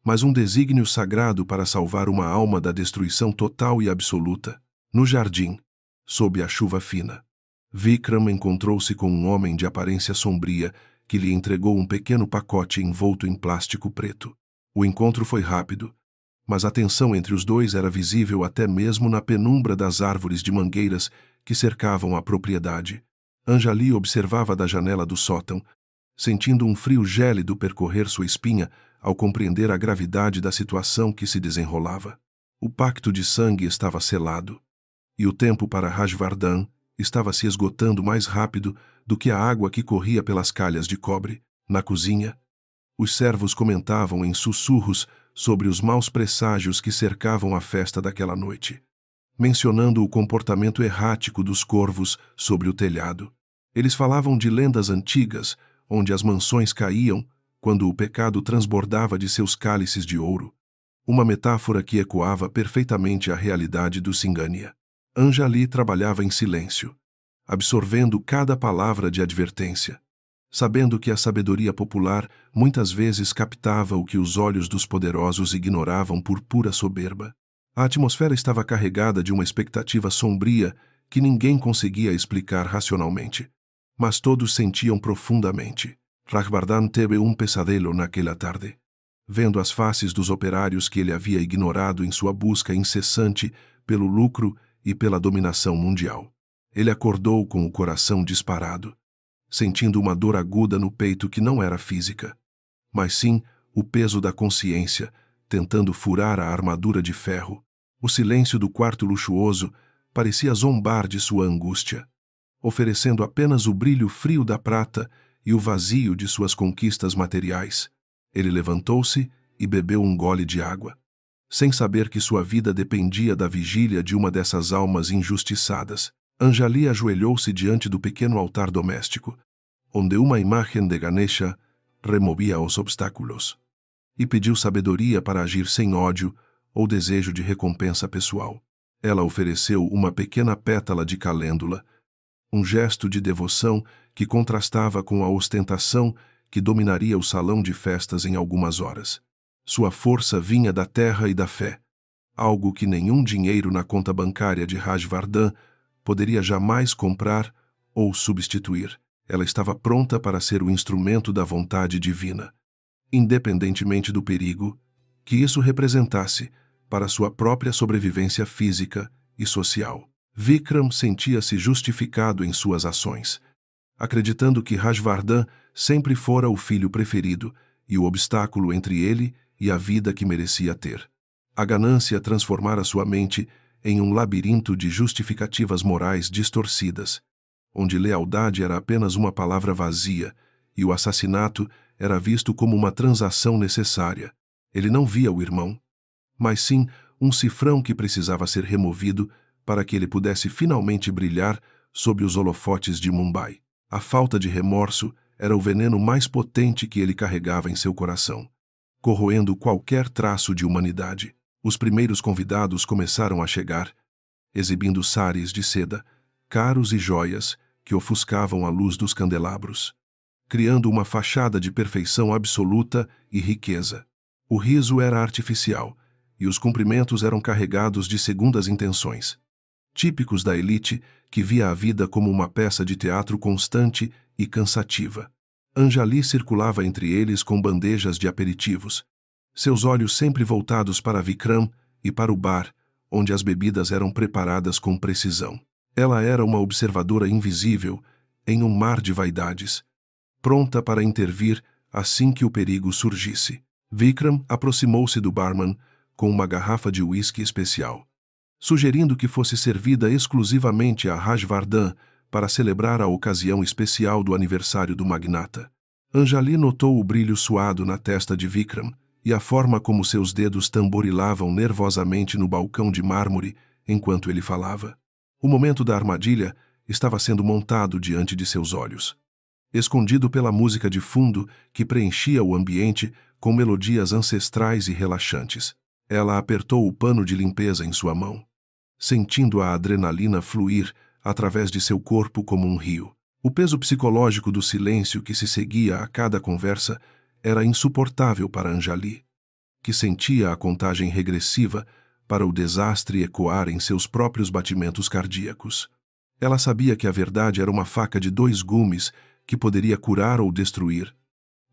[SPEAKER 1] mas um desígnio sagrado para salvar uma alma da destruição total e absoluta. No jardim, sob a chuva fina, Vikram encontrou-se com um homem de aparência sombria que lhe entregou um pequeno pacote envolto em plástico preto. O encontro foi rápido, mas a tensão entre os dois era visível até mesmo na penumbra das árvores de mangueiras que cercavam a propriedade. Anjali observava da janela do sótão, sentindo um frio gélido percorrer sua espinha ao compreender a gravidade da situação que se desenrolava. O pacto de sangue estava selado, e o tempo para Rajvardhan estava se esgotando mais rápido do que a água que corria pelas calhas de cobre. Na cozinha, os servos comentavam em sussurros sobre os maus presságios que cercavam a festa daquela noite, mencionando o comportamento errático dos corvos sobre o telhado. Eles falavam de lendas antigas, onde as mansões caíam quando o pecado transbordava de seus cálices de ouro, uma metáfora que ecoava perfeitamente a realidade do Singhania. Anjali trabalhava em silêncio, absorvendo cada palavra de advertência, sabendo que a sabedoria popular muitas vezes captava o que os olhos dos poderosos ignoravam por pura soberba. A atmosfera estava carregada de uma expectativa sombria que ninguém conseguia explicar racionalmente, mas todos sentiam profundamente. Rajvardhan teve um pesadelo naquela tarde, vendo as faces dos operários que ele havia ignorado em sua busca incessante pelo lucro e pela dominação mundial. Ele acordou com o coração disparado, sentindo uma dor aguda no peito que não era física, mas sim o peso da consciência tentando furar a armadura de ferro. O silêncio do quarto luxuoso parecia zombar de sua angústia, oferecendo apenas o brilho frio da prata e o vazio de suas conquistas materiais. Ele levantou-se e bebeu um gole de água, sem saber que sua vida dependia da vigília de uma dessas almas injustiçadas. Anjali ajoelhou-se diante do pequeno altar doméstico, onde uma imagem de Ganesha removia os obstáculos, e pediu sabedoria para agir sem ódio ou desejo de recompensa pessoal. Ela ofereceu uma pequena pétala de calêndula, um gesto de devoção que contrastava com a ostentação que dominaria o salão de festas em algumas horas. Sua força vinha da terra e da fé, algo que nenhum dinheiro na conta bancária de Rajvardhan poderia jamais comprar ou substituir. Ela estava pronta para ser o instrumento da vontade divina, independentemente do perigo que isso representasse para sua própria sobrevivência física e social. Vikram sentia-se justificado em suas ações, acreditando que Rajvardhan sempre fora o filho preferido e o obstáculo entre ele e a vida que merecia ter. A ganância transformara sua mente em um labirinto de justificativas morais distorcidas, onde lealdade era apenas uma palavra vazia e o assassinato era visto como uma transação necessária. Ele não via o irmão, mas sim um cifrão que precisava ser removido para que ele pudesse finalmente brilhar sob os holofotes de Mumbai. A falta de remorso era o veneno mais potente que ele carregava em seu coração, corroendo qualquer traço de humanidade. Os primeiros convidados começaram a chegar, exibindo sares de seda, caros e joias que ofuscavam a luz dos candelabros, criando uma fachada de perfeição absoluta e riqueza. O riso era artificial, e os cumprimentos eram carregados de segundas intenções, típicos da elite que via a vida como uma peça de teatro constante e cansativa. Anjali circulava entre eles com bandejas de aperitivos, seus olhos sempre voltados para Vikram e para o bar, onde as bebidas eram preparadas com precisão. Ela era uma observadora invisível em um mar de vaidades, pronta para intervir assim que o perigo surgisse. Vikram aproximou-se do barman com uma garrafa de uísque especial, sugerindo que fosse servida exclusivamente a Rajvardhan para celebrar a ocasião especial do aniversário do magnata. Anjali notou o brilho suado na testa de Vikram e a forma como seus dedos tamborilavam nervosamente no balcão de mármore enquanto ele falava. O momento da armadilha estava sendo montado diante de seus olhos. Escondido pela música de fundo que preenchia o ambiente com melodias ancestrais e relaxantes, ela apertou o pano de limpeza em sua mão, sentindo a adrenalina fluir através de seu corpo como um rio. O peso psicológico do silêncio que se seguia a cada conversa era insuportável para Anjali, que sentia a contagem regressiva para o desastre ecoar em seus próprios batimentos cardíacos. Ela sabia que a verdade era uma faca de 2 gumes que poderia curar ou destruir,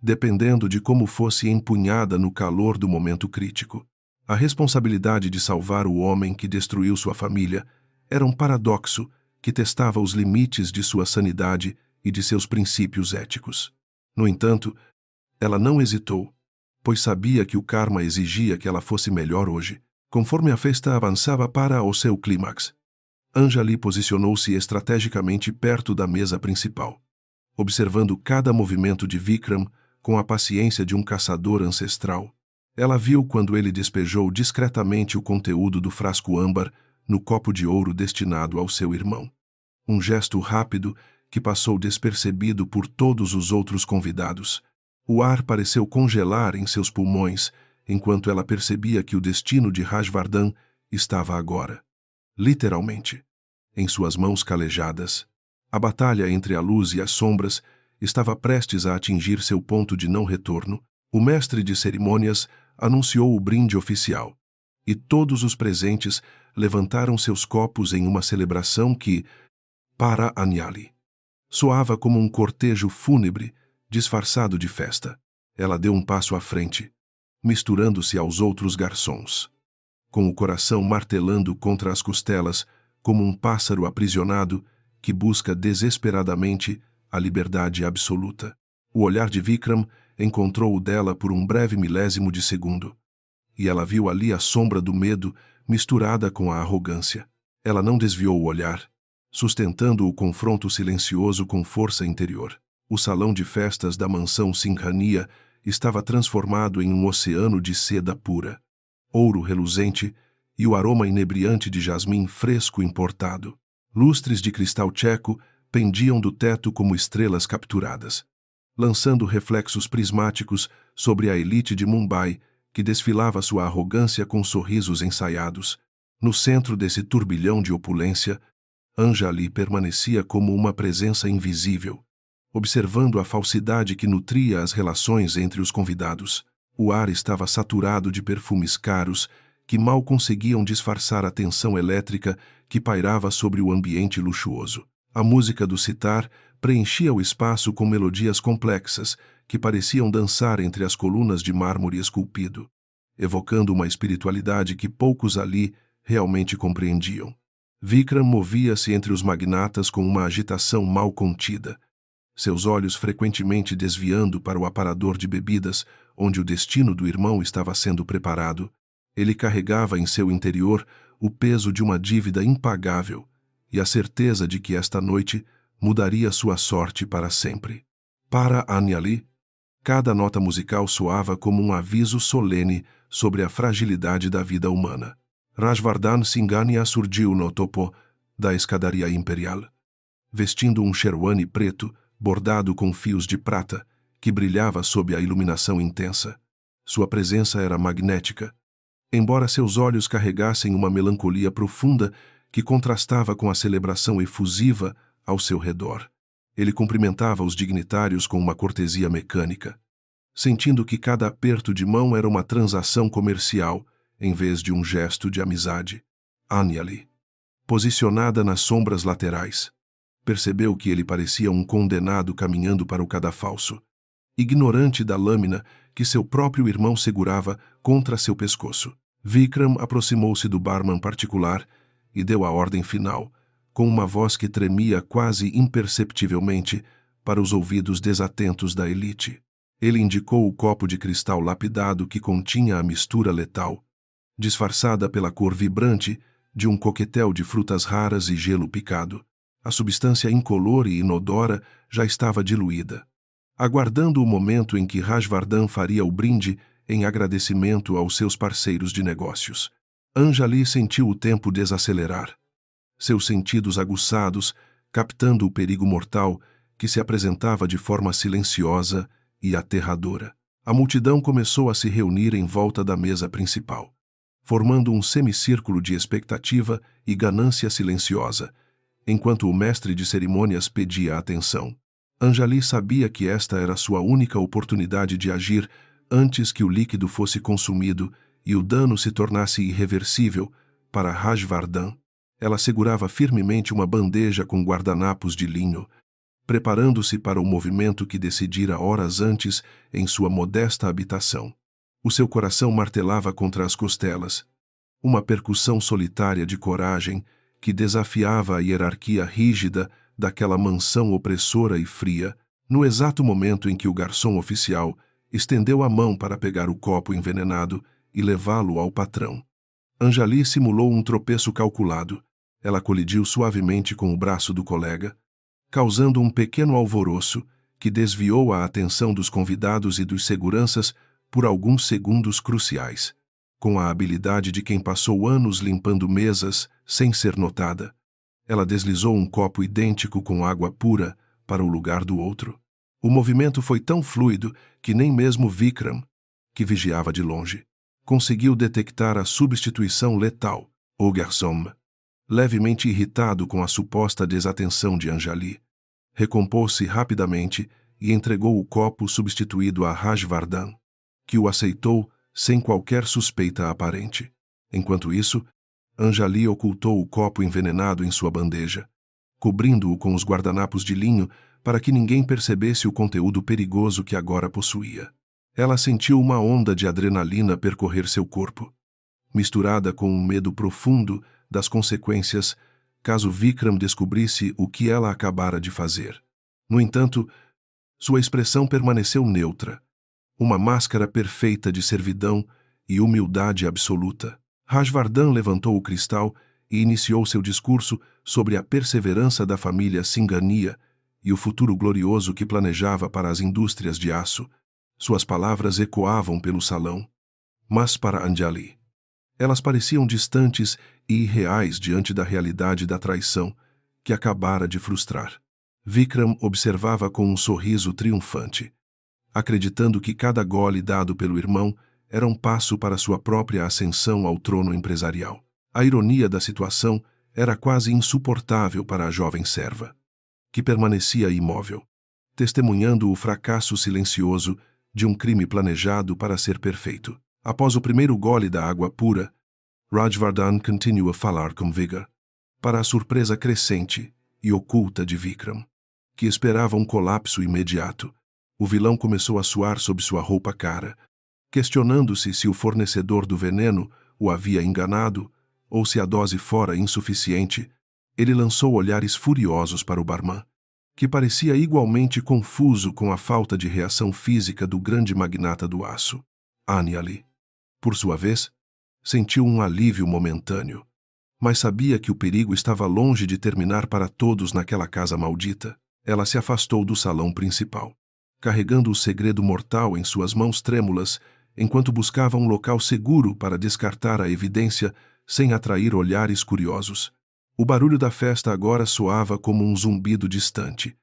[SPEAKER 1] dependendo de como fosse empunhada no calor do momento crítico. A responsabilidade de salvar o homem que destruiu sua família era um paradoxo que testava os limites de sua sanidade e de seus princípios éticos. No entanto, ela não hesitou, pois sabia que o karma exigia que ela fosse melhor hoje. Conforme a festa avançava para o seu clímax, Anjali posicionou-se estrategicamente perto da mesa principal, observando cada movimento de Vikram com a paciência de um caçador ancestral. Ela viu quando ele despejou discretamente o conteúdo do frasco âmbar no copo de ouro destinado ao seu irmão. Um gesto rápido que passou despercebido por todos os outros convidados. O ar pareceu congelar em seus pulmões, enquanto ela percebia que o destino de Rajvardhan estava agora, literalmente, em suas mãos calejadas. A batalha entre a luz e as sombras estava prestes a atingir seu ponto de não retorno. O mestre de cerimônias anunciou o brinde oficial, e todos os presentes levantaram seus copos em uma celebração que, para Anjali, soava como um cortejo fúnebre disfarçado de festa. Ela deu um passo à frente, misturando-se aos outros garçons, com o coração martelando contra as costelas como um pássaro aprisionado que busca desesperadamente a liberdade absoluta. O olhar de Vikram encontrou o dela por um breve milésimo de segundo, e ela viu ali a sombra do medo misturada com a arrogância. Ela não desviou o olhar, sustentando o confronto silencioso com força interior. O salão de festas da mansão Singhania estava transformado em um oceano de seda pura, ouro reluzente e o aroma inebriante de jasmim fresco importado. Lustres de cristal tcheco pendiam do teto como estrelas capturadas, lançando reflexos prismáticos sobre a elite de Mumbai, que desfilava sua arrogância com sorrisos ensaiados. No centro desse turbilhão de opulência, Anjali permanecia como uma presença invisível, observando a falsidade que nutria as relações entre os convidados. O ar estava saturado de perfumes caros que mal conseguiam disfarçar a tensão elétrica que pairava sobre o ambiente luxuoso. A música do sitar preenchia o espaço com melodias complexas que pareciam dançar entre as colunas de mármore esculpido, evocando uma espiritualidade que poucos ali realmente compreendiam. Vikram movia-se entre os magnatas com uma agitação mal contida, seus olhos frequentemente desviando para o aparador de bebidas, onde o destino do irmão estava sendo preparado. Ele carregava em seu interior o peso de uma dívida impagável e a certeza de que esta noite mudaria sua sorte para sempre. Para Anjali, cada nota musical soava como um aviso solene sobre a fragilidade da vida humana. Rajvardhan Singhania surgiu no topo da escadaria imperial, vestindo um sherwani preto bordado com fios de prata que brilhava sob a iluminação intensa. Sua presença era magnética, embora seus olhos carregassem uma melancolia profunda que contrastava com a celebração efusiva ao seu redor. Ele cumprimentava os dignitários com uma cortesia mecânica, sentindo que cada aperto de mão era uma transação comercial em vez de um gesto de amizade. Anjali, posicionada nas sombras laterais, percebeu que ele parecia um condenado caminhando para o cadafalso, ignorante da lâmina que seu próprio irmão segurava contra seu pescoço. Vikram aproximou-se do barman particular e deu a ordem final, com uma voz que tremia quase imperceptivelmente para os ouvidos desatentos da elite. Ele indicou o copo de cristal lapidado que continha a mistura letal, disfarçada pela cor vibrante de um coquetel de frutas raras e gelo picado. A substância incolor e inodora já estava diluída, aguardando o momento em que Rajvardhan faria o brinde em agradecimento aos seus parceiros de negócios. Anjali sentiu o tempo desacelerar. Seus sentidos aguçados, captando o perigo mortal que se apresentava de forma silenciosa e aterradora. A multidão começou a se reunir em volta da mesa principal, formando um semicírculo de expectativa e ganância silenciosa, enquanto o mestre de cerimônias pedia atenção. Anjali sabia que esta era sua única oportunidade de agir antes que o líquido fosse consumido e o dano se tornasse irreversível para Rajvardhan. Ela segurava firmemente uma bandeja com guardanapos de linho, preparando-se para o movimento que decidira horas antes em sua modesta habitação. O seu coração martelava contra as costelas, uma percussão solitária de coragem que desafiava a hierarquia rígida daquela mansão opressora e fria, no exato momento em que o garçom oficial estendeu a mão para pegar o copo envenenado e levá-lo ao patrão. Anjali simulou um tropeço calculado. Ela colidiu suavemente com o braço do colega, causando um pequeno alvoroço que desviou a atenção dos convidados e dos seguranças por alguns segundos cruciais. Com a habilidade de quem passou anos limpando mesas sem ser notada, ela deslizou um copo idêntico com água pura para o lugar do outro. O movimento foi tão fluido que nem mesmo Vikram, que vigiava de longe, conseguiu detectar a substituição letal. O garçom, levemente irritado com a suposta desatenção de Anjali, recompôs-se rapidamente e entregou o copo substituído a Rajvardhan, que o aceitou sem qualquer suspeita aparente. Enquanto isso, Anjali ocultou o copo envenenado em sua bandeja, cobrindo-o com os guardanapos de linho para que ninguém percebesse o conteúdo perigoso que agora possuía. Ela sentiu uma onda de adrenalina percorrer seu corpo, misturada com um medo profundo das consequências caso Vikram descobrisse o que ela acabara de fazer. No entanto, sua expressão permaneceu neutra, uma máscara perfeita de servidão e humildade absoluta. Rajvardhan levantou o cristal e iniciou seu discurso sobre a perseverança da família Singhania e o futuro glorioso que planejava para as indústrias de aço. Suas palavras ecoavam pelo salão, mas para Anjali, elas pareciam distantes e irreais diante da realidade da traição que acabara de frustrar. Vikram observava com um sorriso triunfante, acreditando que cada gole dado pelo irmão era um passo para sua própria ascensão ao trono empresarial. A ironia da situação era quase insuportável para a jovem serva, que permanecia imóvel, testemunhando o fracasso silencioso de um crime planejado para ser perfeito. Após o primeiro gole da água pura, Rajvardhan continuou a falar com vigor, para a surpresa crescente e oculta de Vikram, que esperava um colapso imediato. O vilão começou a suar sob sua roupa cara, questionando-se se o fornecedor do veneno o havia enganado ou se a dose fora insuficiente. Ele lançou olhares furiosos para o barman, que parecia igualmente confuso com a falta de reação física do grande magnata do aço. Anjali, por sua vez, sentiu um alívio momentâneo, mas sabia que o perigo estava longe de terminar para todos naquela casa maldita. Ela se afastou do salão principal, carregando o segredo mortal em suas mãos trêmulas, enquanto buscava um local seguro para descartar a evidência sem atrair olhares curiosos. O barulho da festa agora soava como um zumbido distante,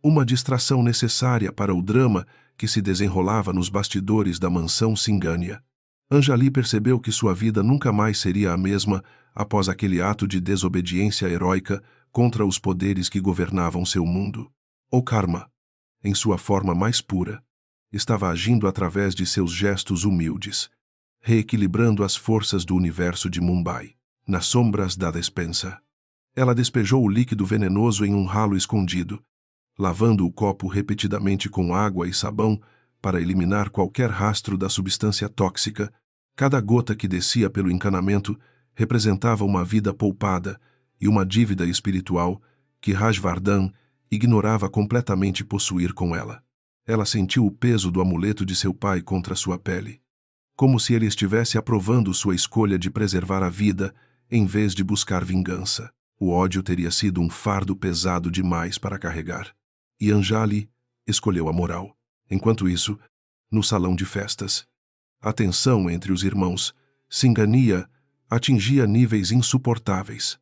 [SPEAKER 1] uma distração necessária para o drama que se desenrolava nos bastidores da mansão Singhania. Anjali percebeu que sua vida nunca mais seria a mesma após aquele ato de desobediência heróica contra os poderes que governavam seu mundo. O karma, em sua forma mais pura, estava agindo através de seus gestos humildes, reequilibrando as forças do universo de Mumbai. Nas sombras da despensa, ela despejou o líquido venenoso em um ralo escondido, lavando o copo repetidamente com água e sabão para eliminar qualquer rastro da substância tóxica. Cada gota que descia pelo encanamento representava uma vida poupada e uma dívida espiritual que Rajvardhan ignorava completamente possuir com ela. Ela sentiu o peso do amuleto de seu pai contra sua pele, como se ele estivesse aprovando sua escolha de preservar a vida em vez de buscar vingança. O ódio teria sido um fardo pesado demais para carregar, e Anjali escolheu a moral. Enquanto isso, no salão de festas, A tensão entre os irmãos Singhania atingia níveis insuportáveis.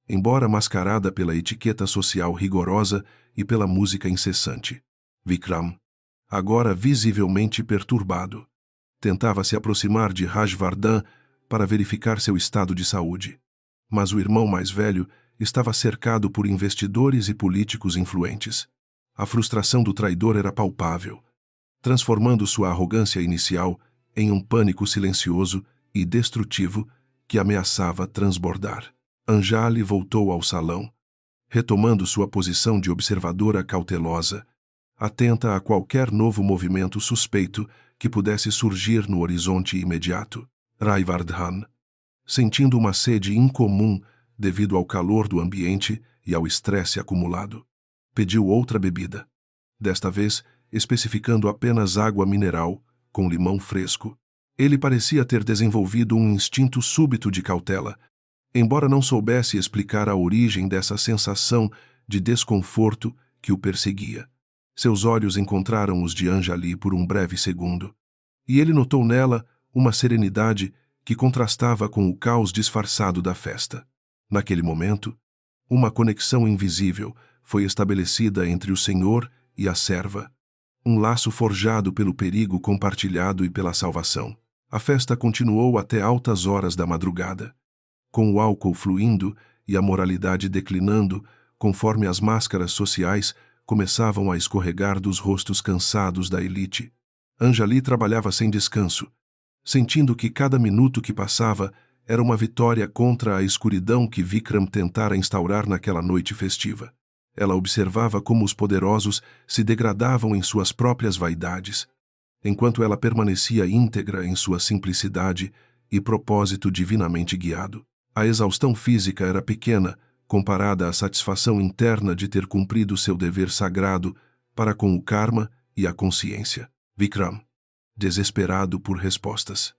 [SPEAKER 1] Embora mascarada pela etiqueta social rigorosa e pela música incessante, Vikram, agora visivelmente perturbado, tentava se aproximar de Rajvardhan para verificar seu estado de saúde. Mas o irmão mais velho estava cercado por investidores e políticos influentes. A frustração do traidor era palpável, transformando sua arrogância inicial em um pânico silencioso e destrutivo que ameaçava transbordar. Anjali voltou ao salão, retomando sua posição de observadora cautelosa, atenta a qualquer novo movimento suspeito que pudesse surgir no horizonte imediato. Rajvardhan, sentindo uma sede incomum devido ao calor do ambiente e ao estresse acumulado, pediu outra bebida, desta vez especificando apenas água mineral com limão fresco. Ele parecia ter desenvolvido um instinto súbito de cautela, embora não soubesse explicar a origem dessa sensação de desconforto que o perseguia. Seus olhos encontraram os de Anjali por um breve segundo, e ele notou nela uma serenidade que contrastava com o caos disfarçado da festa. Naquele momento, uma conexão invisível foi estabelecida entre o senhor e a serva, um laço forjado pelo perigo compartilhado e pela salvação. A festa continuou até altas horas da madrugada, com o álcool fluindo e a moralidade declinando conforme as máscaras sociais começavam a escorregar dos rostos cansados da elite. Anjali trabalhava sem descanso, sentindo que cada minuto que passava era uma vitória contra a escuridão que Vikram tentara instaurar naquela noite festiva. Ela observava como os poderosos se degradavam em suas próprias vaidades, enquanto ela permanecia íntegra em sua simplicidade e propósito divinamente guiado. A exaustão física era pequena, comparada à satisfação interna de ter cumprido seu dever sagrado para com o karma e a consciência. Vikram, desesperado por respostas,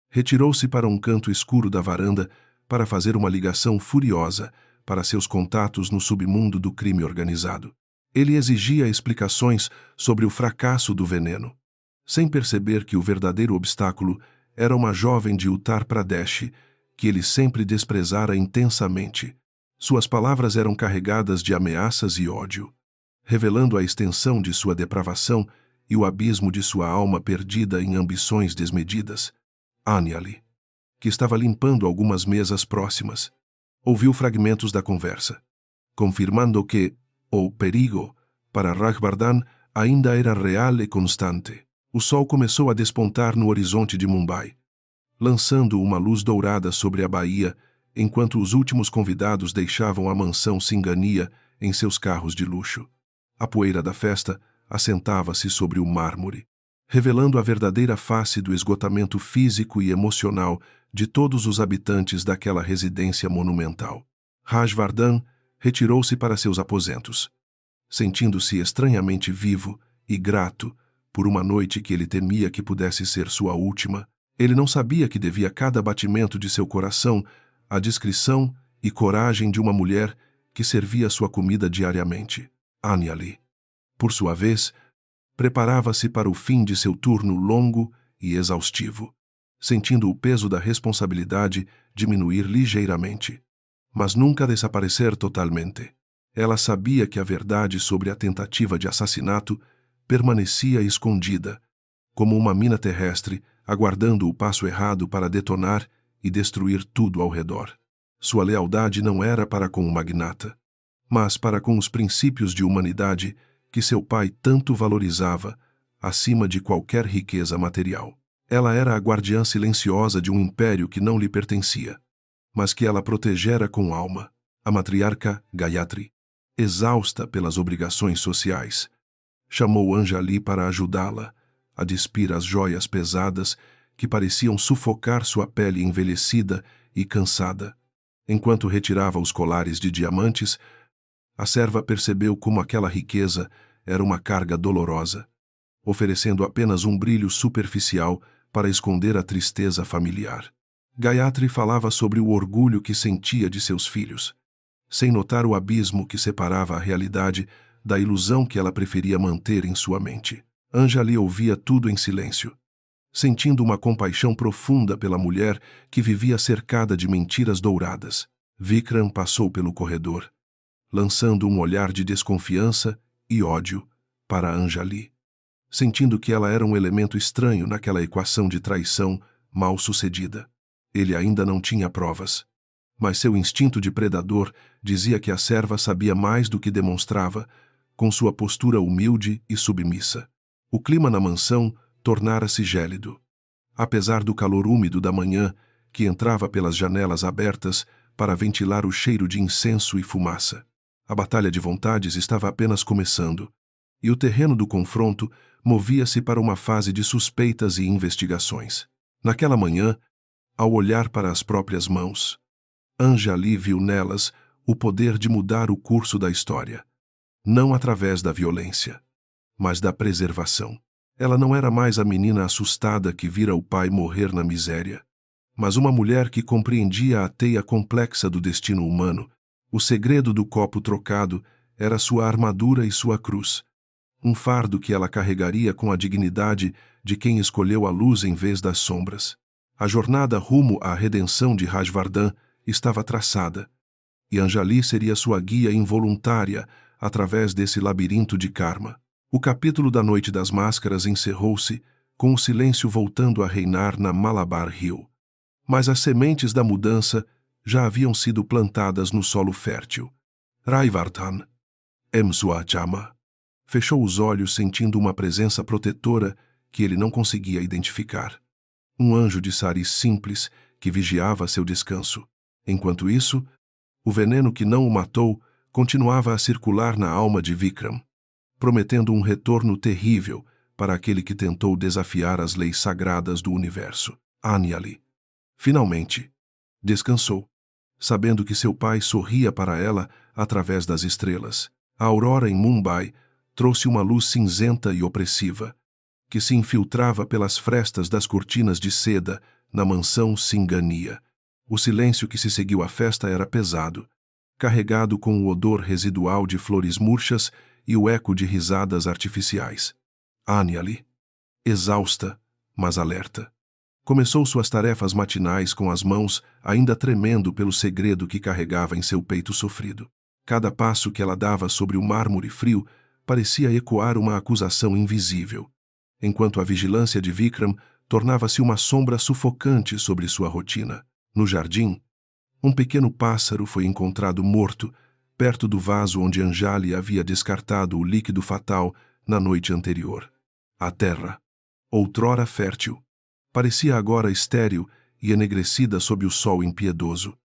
[SPEAKER 1] retirou-se para um canto escuro da varanda para fazer uma ligação furiosa para seus contatos no submundo do crime organizado. Ele exigia explicações sobre o fracasso do veneno, sem perceber que o verdadeiro obstáculo era uma jovem de Uttar Pradesh que ele sempre desprezara intensamente. Suas palavras eram carregadas de ameaças e ódio, revelando a extensão de sua depravação e o abismo de sua alma perdida em ambições desmedidas. Anjali, que estava limpando algumas mesas próximas, ouviu fragmentos da conversa, confirmando que o perigo para Rajvardhan ainda era real e constante. O sol começou a despontar no horizonte de Mumbai, lançando uma luz dourada sobre a baía, enquanto os últimos convidados deixavam a mansão Singhania em seus carros de luxo. A poeira da festa assentava-se sobre o mármore, revelando a verdadeira face do esgotamento físico e emocional de todos os habitantes daquela residência monumental. Rajvardhan retirou-se para seus aposentos, sentindo-se estranhamente vivo e grato por uma noite que ele temia que pudesse ser sua última. Ele não sabia que devia cada batimento de seu coração à discrição e coragem de uma mulher que servia sua comida diariamente. Anjali, por sua vez, preparava-se para o fim de seu turno longo e exaustivo, sentindo o peso da responsabilidade diminuir ligeiramente, mas nunca desaparecer totalmente. Ela sabia que a verdade sobre a tentativa de assassinato permanecia escondida, como uma mina terrestre aguardando o passo errado para detonar e destruir tudo ao redor. Sua lealdade não era para com o magnata, mas para com os princípios de humanidade que seu pai tanto valorizava acima de qualquer riqueza material. Ela era a guardiã silenciosa de um império que não lhe pertencia, mas que ela protegera com alma. A matriarca Gayatri, exausta pelas obrigações sociais, chamou Anjali para ajudá-la a despir as joias pesadas que pareciam sufocar sua pele envelhecida e cansada. Enquanto retirava os colares de diamantes, a serva percebeu como aquela riqueza era uma carga dolorosa, oferecendo apenas um brilho superficial para esconder a tristeza familiar. Gayatri falava sobre o orgulho que sentia de seus filhos, sem notar o abismo que separava a realidade da ilusão que ela preferia manter em sua mente. Anjali ouvia tudo em silêncio, Sentindo uma compaixão profunda pela mulher que vivia cercada de mentiras douradas, Vikram passou pelo corredor, lançando um olhar de desconfiança e ódio para Anjali, sentindo que ela era um elemento estranho naquela equação de traição mal sucedida. Ele ainda não tinha provas, mas seu instinto de predador dizia que a serva sabia mais do que demonstrava, com sua postura humilde e submissa. O clima na mansão tornara-se gélido. Apesar do calor úmido da manhã, que entrava pelas janelas abertas para ventilar o cheiro de incenso e fumaça, a batalha de vontades estava apenas começando, e o terreno do confronto movia-se para uma fase de suspeitas e investigações. Naquela manhã, ao olhar para as próprias mãos, Anjali viu nelas o poder de mudar o curso da história, não através da violência, mas da preservação. Ela não era mais a menina assustada que vira o pai morrer na miséria, mas uma mulher que compreendia a teia complexa do destino humano. O segredo do copo trocado era sua armadura e sua cruz, um fardo que ela carregaria com a dignidade de quem escolheu a luz em vez das sombras. A jornada rumo à redenção de Rajvardhan estava traçada, e Anjali seria sua guia involuntária através desse labirinto de karma. O capítulo da Noite das Máscaras encerrou-se, com o silêncio voltando a reinar na Malabar Hill. Mas as sementes da mudança já haviam sido plantadas no solo fértil. Rajvardhan, Emsua Jama, fechou os olhos sentindo uma presença protetora que ele não conseguia identificar. Um anjo de sari simples que vigiava seu descanso. Enquanto isso, o veneno que não o matou continuava a circular na alma de Vikram, prometendo um retorno terrível para aquele que tentou desafiar as leis sagradas do universo. Anjali, finalmente, descansou, sabendo que seu pai sorria para ela através das estrelas. A aurora em Mumbai trouxe uma luz cinzenta e opressiva, que se infiltrava pelas frestas das cortinas de seda na mansão Singhania. O silêncio que se seguiu à festa era pesado, carregado com o odor residual de flores murchas e o eco de risadas artificiais. Anjali, exausta, mas alerta, começou suas tarefas matinais com as mãos ainda tremendo pelo segredo que carregava em seu peito sofrido. Cada passo que ela dava sobre o mármore frio parecia ecoar uma acusação invisível, enquanto a vigilância de Vikram tornava-se uma sombra sufocante sobre sua rotina. No jardim, um pequeno pássaro foi encontrado morto perto do vaso onde Anjali havia descartado o líquido fatal na noite anterior. A terra, outrora fértil, parecia agora estéril e enegrecida sob o sol impiedoso.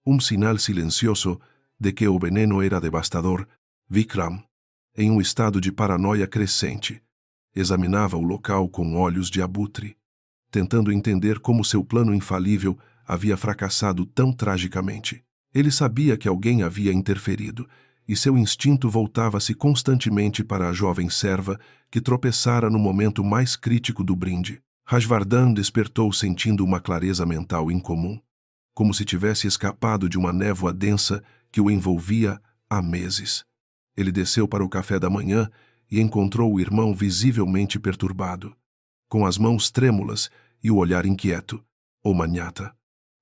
[SPEAKER 1] Um sinal silencioso de que o veneno era devastador. Vikram, em um estado de paranoia crescente, examinava o local com olhos de abutre, tentando entender como seu plano infalível havia fracassado tão tragicamente. Ele sabia que alguém havia interferido, e seu instinto voltava-se constantemente para a jovem serva que tropeçara no momento mais crítico do brinde. Rajvardhan despertou sentindo uma clareza mental incomum, como se tivesse escapado de uma névoa densa que o envolvia há meses. Ele desceu para o café da manhã e encontrou o irmão visivelmente perturbado, com as mãos trêmulas e o olhar inquieto. O manhata,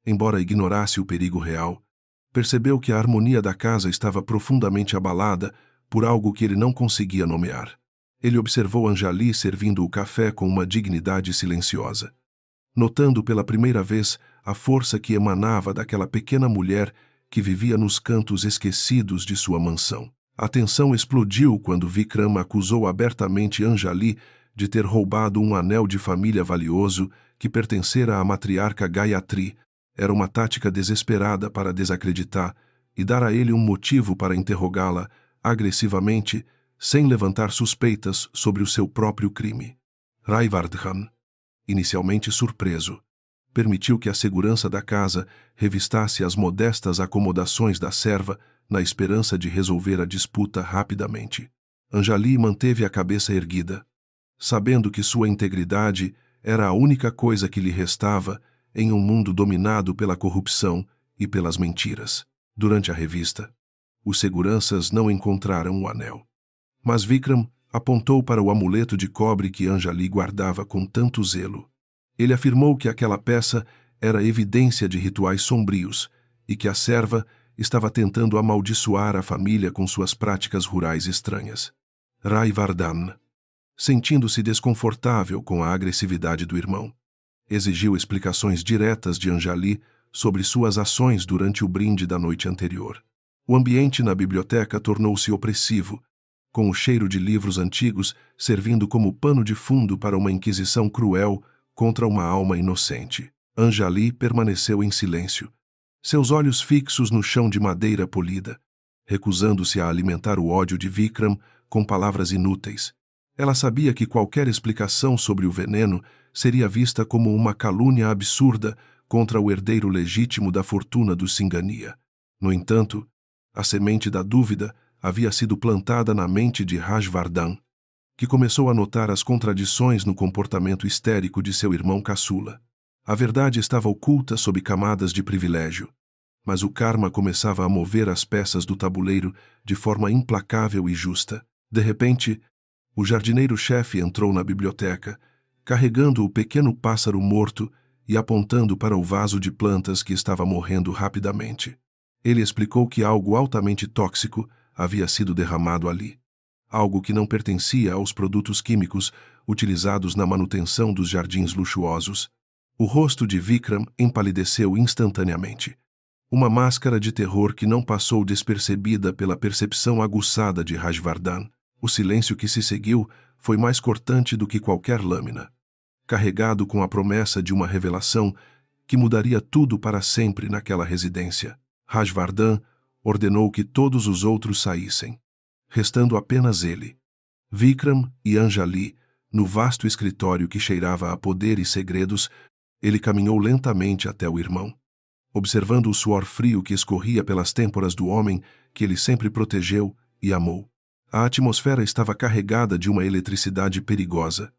[SPEAKER 1] embora ignorasse o perigo real, percebeu que a harmonia da casa estava profundamente abalada por algo que ele não conseguia nomear. Ele observou Anjali servindo o café com uma dignidade silenciosa, notando pela primeira vez a força que emanava daquela pequena mulher que vivia nos cantos esquecidos de sua mansão. A tensão explodiu quando Vikram acusou abertamente Anjali de ter roubado um anel de família valioso que pertencera à matriarca Gayatri. Era uma tática desesperada para desacreditar e dar a ele um motivo para interrogá-la agressivamente, sem levantar suspeitas sobre o seu próprio crime. Rajvardhan, inicialmente surpreso, permitiu que a segurança da casa revistasse as modestas acomodações da serva na esperança de resolver a disputa rapidamente. Anjali manteve a cabeça erguida, sabendo que sua integridade era a única coisa que lhe restava em um mundo dominado pela corrupção e pelas mentiras. Durante a revista, os seguranças não encontraram o anel, mas Vikram apontou para o amuleto de cobre que Anjali guardava com tanto zelo. Ele afirmou que aquela peça era evidência de rituais sombrios e que a serva estava tentando amaldiçoar a família com suas práticas rurais estranhas. Raivardhan, sentindo-se desconfortável com a agressividade do irmão, exigiu explicações diretas de Anjali sobre suas ações durante o brinde da noite anterior. O ambiente na biblioteca tornou-se opressivo, com o cheiro de livros antigos servindo como pano de fundo para uma inquisição cruel contra uma alma inocente. Anjali permaneceu em silêncio, seus olhos fixos no chão de madeira polida, recusando-se a alimentar o ódio de Vikram com palavras inúteis. Ela sabia que qualquer explicação sobre o veneno seria vista como uma calúnia absurda contra o herdeiro legítimo da fortuna dos Singhania. No entanto, a semente da dúvida havia sido plantada na mente de Rajvardhan, que começou a notar as contradições no comportamento histérico de seu irmão caçula. A verdade estava oculta sob camadas de privilégio, mas o karma começava a mover as peças do tabuleiro de forma implacável e justa. De repente, o jardineiro-chefe entrou na biblioteca, carregando o pequeno pássaro morto e apontando para o vaso de plantas que estava morrendo rapidamente. Ele explicou que algo altamente tóxico havia sido derramado ali, algo que não pertencia aos produtos químicos utilizados na manutenção dos jardins luxuosos. O rosto de Vikram empalideceu instantaneamente. Uma máscara de terror que não passou despercebida pela percepção aguçada de Rajvardhan. O silêncio que se seguiu foi mais cortante do que qualquer lâmina, carregado com a promessa de uma revelação que mudaria tudo para sempre naquela residência. Rajvardhan ordenou que todos os outros saíssem, restando apenas ele, Vikram e Anjali, no vasto escritório que cheirava a poder e segredos. Ele caminhou lentamente até o irmão, observando o suor frio que escorria pelas têmporas do homem que ele sempre protegeu e amou. A atmosfera estava carregada de uma eletricidade perigosa,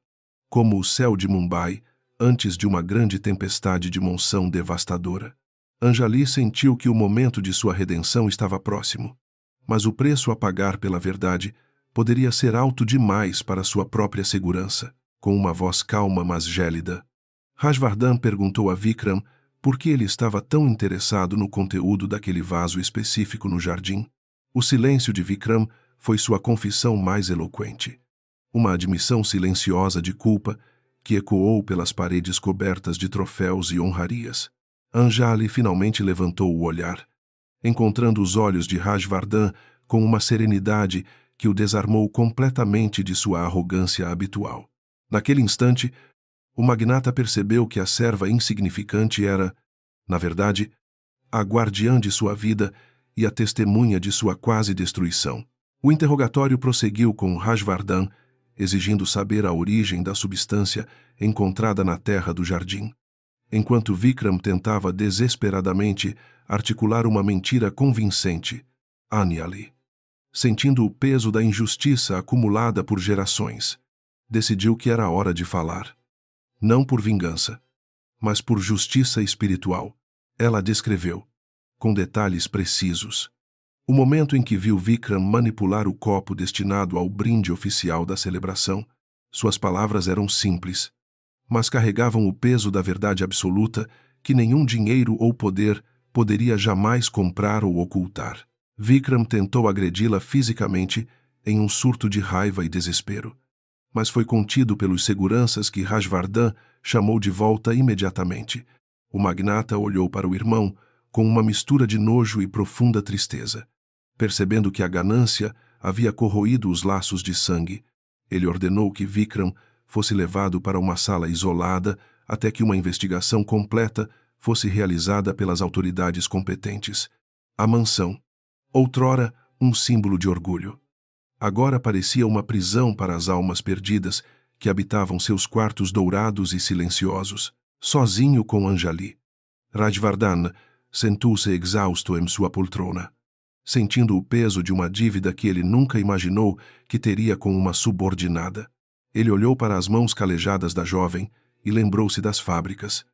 [SPEAKER 1] como o céu de Mumbai antes de uma grande tempestade de monção devastadora. Anjali sentiu que o momento de sua redenção estava próximo, mas o preço a pagar pela verdade poderia ser alto demais para sua própria segurança. Com uma voz calma mas gélida, Rajvardhan perguntou a Vikram por que ele estava tão interessado no conteúdo daquele vaso específico no jardim. O silêncio de Vikram foi sua confissão mais eloquente. Uma admissão silenciosa de culpa que ecoou pelas paredes cobertas de troféus e honrarias. Anjali finalmente levantou o olhar, encontrando os olhos de Rajvardhan com uma serenidade que o desarmou completamente de sua arrogância habitual. Naquele instante, o magnata percebeu que a serva insignificante era, na verdade, a guardiã de sua vida e a testemunha de sua quase destruição. O interrogatório prosseguiu com Rajvardhan, exigindo saber a origem da substância encontrada na terra do jardim, enquanto Vikram tentava desesperadamente articular uma mentira convincente. Anjali, sentindo o peso da injustiça acumulada por gerações, decidiu que era hora de falar. Não por vingança, mas por justiça espiritual. Ela descreveu, com detalhes precisos, o momento em que viu Vikram manipular o copo destinado ao brinde oficial da celebração. Suas palavras eram simples, mas carregavam o peso da verdade absoluta que nenhum dinheiro ou poder poderia jamais comprar ou ocultar. Vikram tentou agredi-la fisicamente em um surto de raiva e desespero, mas foi contido pelos seguranças que Rajvardhan chamou de volta imediatamente. O magnata olhou para o irmão com uma mistura de nojo e profunda tristeza. Percebendo que a ganância havia corroído os laços de sangue, ele ordenou que Vikram fosse levado para uma sala isolada até que uma investigação completa fosse realizada pelas autoridades competentes. A mansão, outrora um símbolo de orgulho, agora parecia uma prisão para as almas perdidas que habitavam seus quartos dourados e silenciosos. Sozinho com Anjali, Rajvardhan sentou-se exausto em sua poltrona, sentindo o peso de uma dívida que ele nunca imaginou que teria com uma subordinada. Ele olhou para as mãos calejadas da jovem e lembrou-se das fábricas,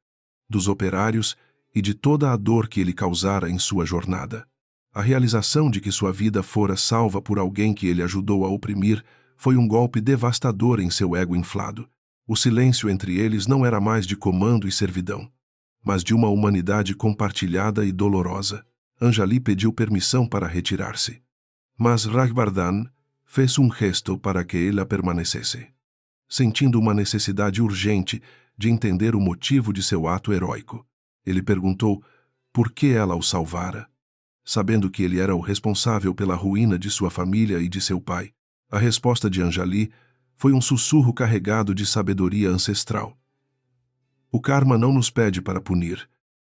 [SPEAKER 1] dos operários e de toda a dor que ele causara em sua jornada. A realização de que sua vida fora salva por alguém que ele ajudou a oprimir foi um golpe devastador em seu ego inflado. O silêncio entre eles não era mais de comando e servidão, mas de uma humanidade compartilhada e dolorosa. Anjali pediu permissão para retirar-se, mas Raghvardhan fez um gesto para que ela permanecesse, sentindo uma necessidade urgente de entender o motivo de seu ato heróico. Ele perguntou por que ela o salvara, sabendo que ele era o responsável pela ruína de sua família e de seu pai. A resposta de Anjali foi um sussurro carregado de sabedoria ancestral. O karma não nos pede para punir,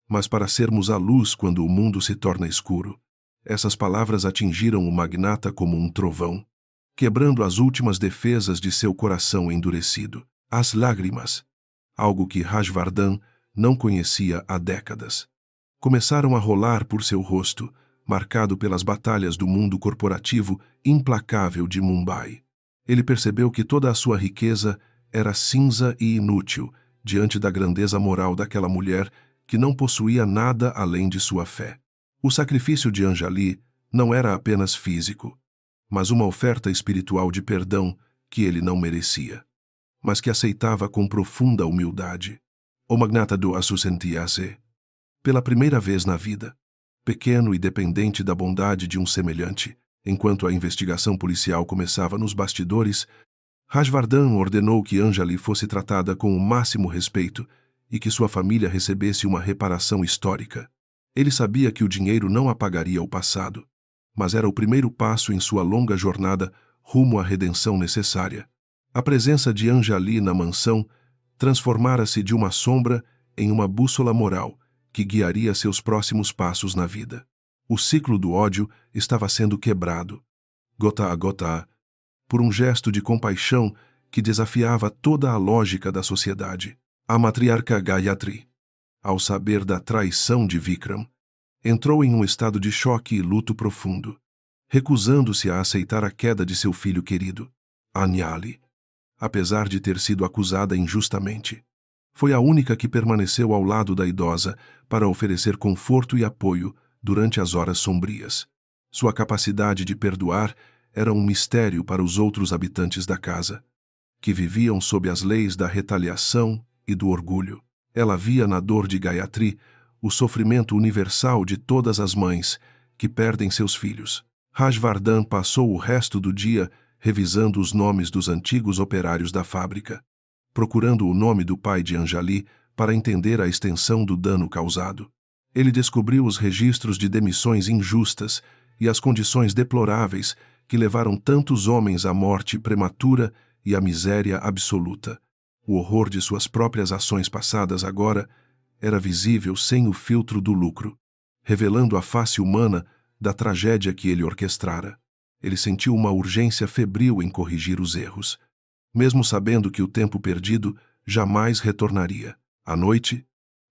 [SPEAKER 1] mas para sermos a luz quando o mundo se torna escuro. Essas palavras atingiram o magnata como um trovão, quebrando as últimas defesas de seu coração endurecido. As lágrimas, algo que Rajvardhan não conhecia há décadas, começaram a rolar por seu rosto, marcado pelas batalhas do mundo corporativo implacável de Mumbai. Ele percebeu que toda a sua riqueza era cinza e inútil diante da grandeza moral daquela mulher que não possuía nada além de sua fé. O sacrifício de Anjali não era apenas físico, mas uma oferta espiritual de perdão que ele não merecia, mas que aceitava com profunda humildade. O magnata do Aço sentia-se, pela primeira vez na vida, pequeno e dependente da bondade de um semelhante. Enquanto a investigação policial começava nos bastidores, Rajvardhan ordenou que Anjali fosse tratada com o máximo respeito e que sua família recebesse uma reparação histórica. Ele sabia que o dinheiro não apagaria o passado, mas era o primeiro passo em sua longa jornada rumo à redenção necessária. A presença de Anjali na mansão transformara-se de uma sombra em uma bússola moral que guiaria seus próximos passos na vida. O ciclo do ódio estava sendo quebrado, gota a gota, por um gesto de compaixão que desafiava toda a lógica da sociedade. A matriarca Gayatri, ao saber da traição de Vikram, entrou em um estado de choque e luto profundo, recusando-se a aceitar a queda de seu filho querido. Anjali, apesar de ter sido acusada injustamente, foi a única que permaneceu ao lado da idosa para oferecer conforto e apoio durante as horas sombrias. Sua capacidade de perdoar era um mistério para os outros habitantes da casa, que viviam sob as leis da retaliação e do orgulho. Ela via na dor de Gayatri o sofrimento universal de todas as mães que perdem seus filhos. Rajvardhan passou o resto do dia revisando os nomes dos antigos operários da fábrica, procurando o nome do pai de Anjali para entender a extensão do dano causado. Ele descobriu os registros de demissões injustas e as condições deploráveis que levaram tantos homens à morte prematura e à miséria absoluta. O horror de suas próprias ações passadas agora era visível sem o filtro do lucro, revelando a face humana da tragédia que ele orquestrara. Ele sentiu uma urgência febril em corrigir os erros, mesmo sabendo que o tempo perdido jamais retornaria. À noite,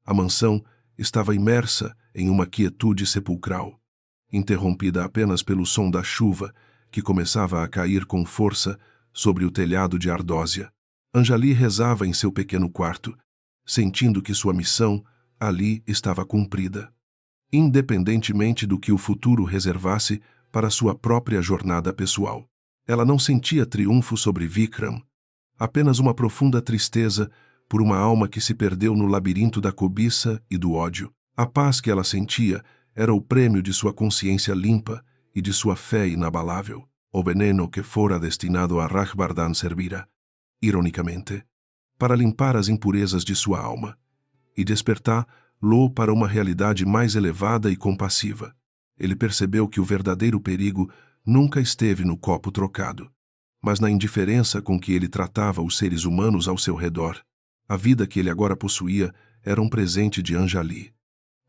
[SPEAKER 1] a mansão estava imersa em uma quietude sepulcral, interrompida apenas pelo som da chuva que começava a cair com força sobre o telhado de Ardósia. Anjali rezava em seu pequeno quarto, sentindo que sua missão ali estava cumprida, independentemente do que o futuro reservasse para sua própria jornada pessoal. Ela não sentia triunfo sobre Vikram, apenas uma profunda tristeza por uma alma que se perdeu no labirinto da cobiça e do ódio. A paz que ela sentia era o prêmio de sua consciência limpa e de sua fé inabalável. O veneno que fora destinado a Rajvardhan servira, ironicamente, para limpar as impurezas de sua alma e despertar-lo para uma realidade mais elevada e compassiva. Ele percebeu que o verdadeiro perigo nunca esteve no copo trocado, mas na indiferença com que ele tratava os seres humanos ao seu redor. A vida que ele agora possuía era um presente de Anjali,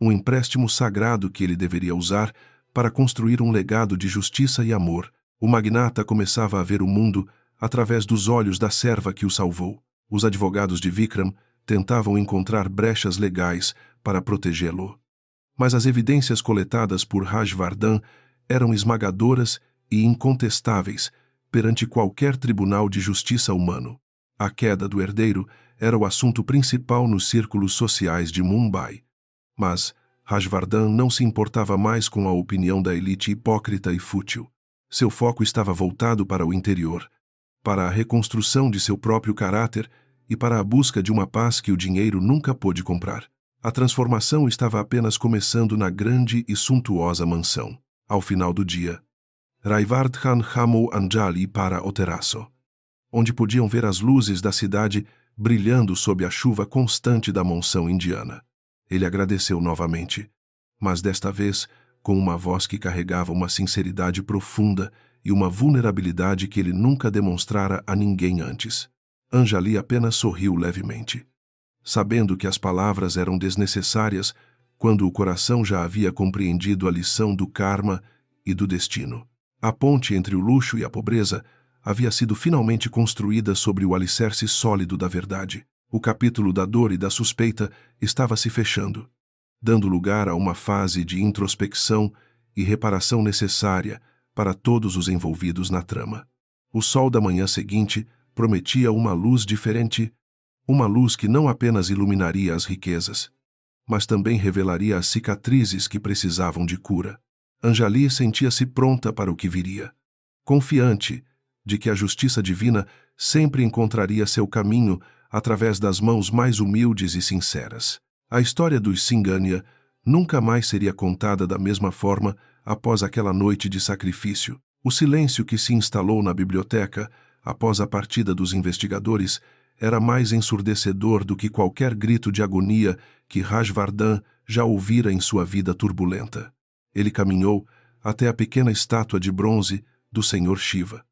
[SPEAKER 1] um empréstimo sagrado que ele deveria usar para construir um legado de justiça e amor. O magnata começava a ver o mundo através dos olhos da serva que o salvou. Os advogados de Vikram tentavam encontrar brechas legais para protegê-lo, mas as evidências coletadas por Rajvardhan eram esmagadoras e incontestáveis perante qualquer tribunal de justiça humano. A queda do herdeiro era o assunto principal nos círculos sociais de Mumbai, mas Rajvardhan não se importava mais com a opinião da elite hipócrita e fútil. Seu foco estava voltado para o interior, para a reconstrução de seu próprio caráter e para a busca de uma paz que o dinheiro nunca pôde comprar. A transformação estava apenas começando na grande e suntuosa mansão. Ao final do dia, Raivardhan chamou Anjali para o terraço, onde podiam ver as luzes da cidade brilhando sob a chuva constante da monção indiana. Ele agradeceu novamente, mas desta vez com uma voz que carregava uma sinceridade profunda e uma vulnerabilidade que ele nunca demonstrara a ninguém antes. Anjali apenas sorriu levemente, sabendo que as palavras eram desnecessárias quando o coração já havia compreendido a lição do karma e do destino. A ponte entre o luxo e a pobreza havia sido finalmente construída sobre o alicerce sólido da verdade. O capítulo da dor e da suspeita estava se fechando, dando lugar a uma fase de introspecção e reparação necessária para todos os envolvidos na trama. O sol da manhã seguinte prometia uma luz diferente, uma luz que não apenas iluminaria as riquezas, mas também revelaria as cicatrizes que precisavam de cura. Anjali sentia-se pronta para o que viria, confiante de que a justiça divina sempre encontraria seu caminho através das mãos mais humildes e sinceras. A história dos Singhania nunca mais seria contada da mesma forma após aquela noite de sacrifício. O silêncio que se instalou na biblioteca após a partida dos investigadores era mais ensurdecedor do que qualquer grito de agonia que Rajvardhan já ouvira em sua vida turbulenta. Ele caminhou até a pequena estátua de bronze do Senhor Shiva,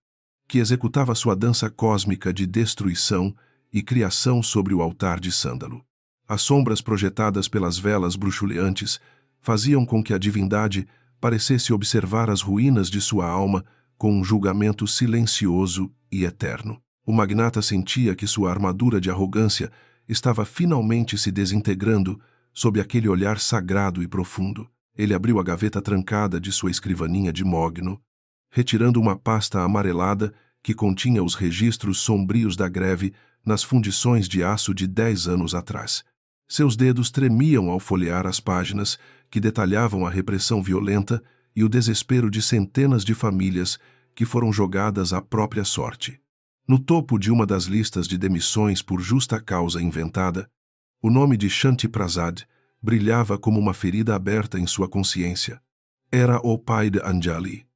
[SPEAKER 1] que executava sua dança cósmica de destruição e criação sobre o altar de sândalo. As sombras projetadas pelas velas bruxuleantes faziam com que a divindade parecesse observar as ruínas de sua alma com um julgamento silencioso e eterno. O magnata sentia que sua armadura de arrogância estava finalmente se desintegrando sob aquele olhar sagrado e profundo. Ele abriu a gaveta trancada de sua escrivaninha de mogno, retirando uma pasta amarelada que continha os registros sombrios da greve nas fundições de aço de 10 anos atrás. Seus dedos tremiam ao folhear as páginas que detalhavam a repressão violenta e o desespero de centenas de famílias que foram jogadas à própria sorte. No topo de uma das listas de demissões por justa causa inventada, o nome de Shanti Prasad brilhava como uma ferida aberta em sua consciência. Era o pai de Anjali,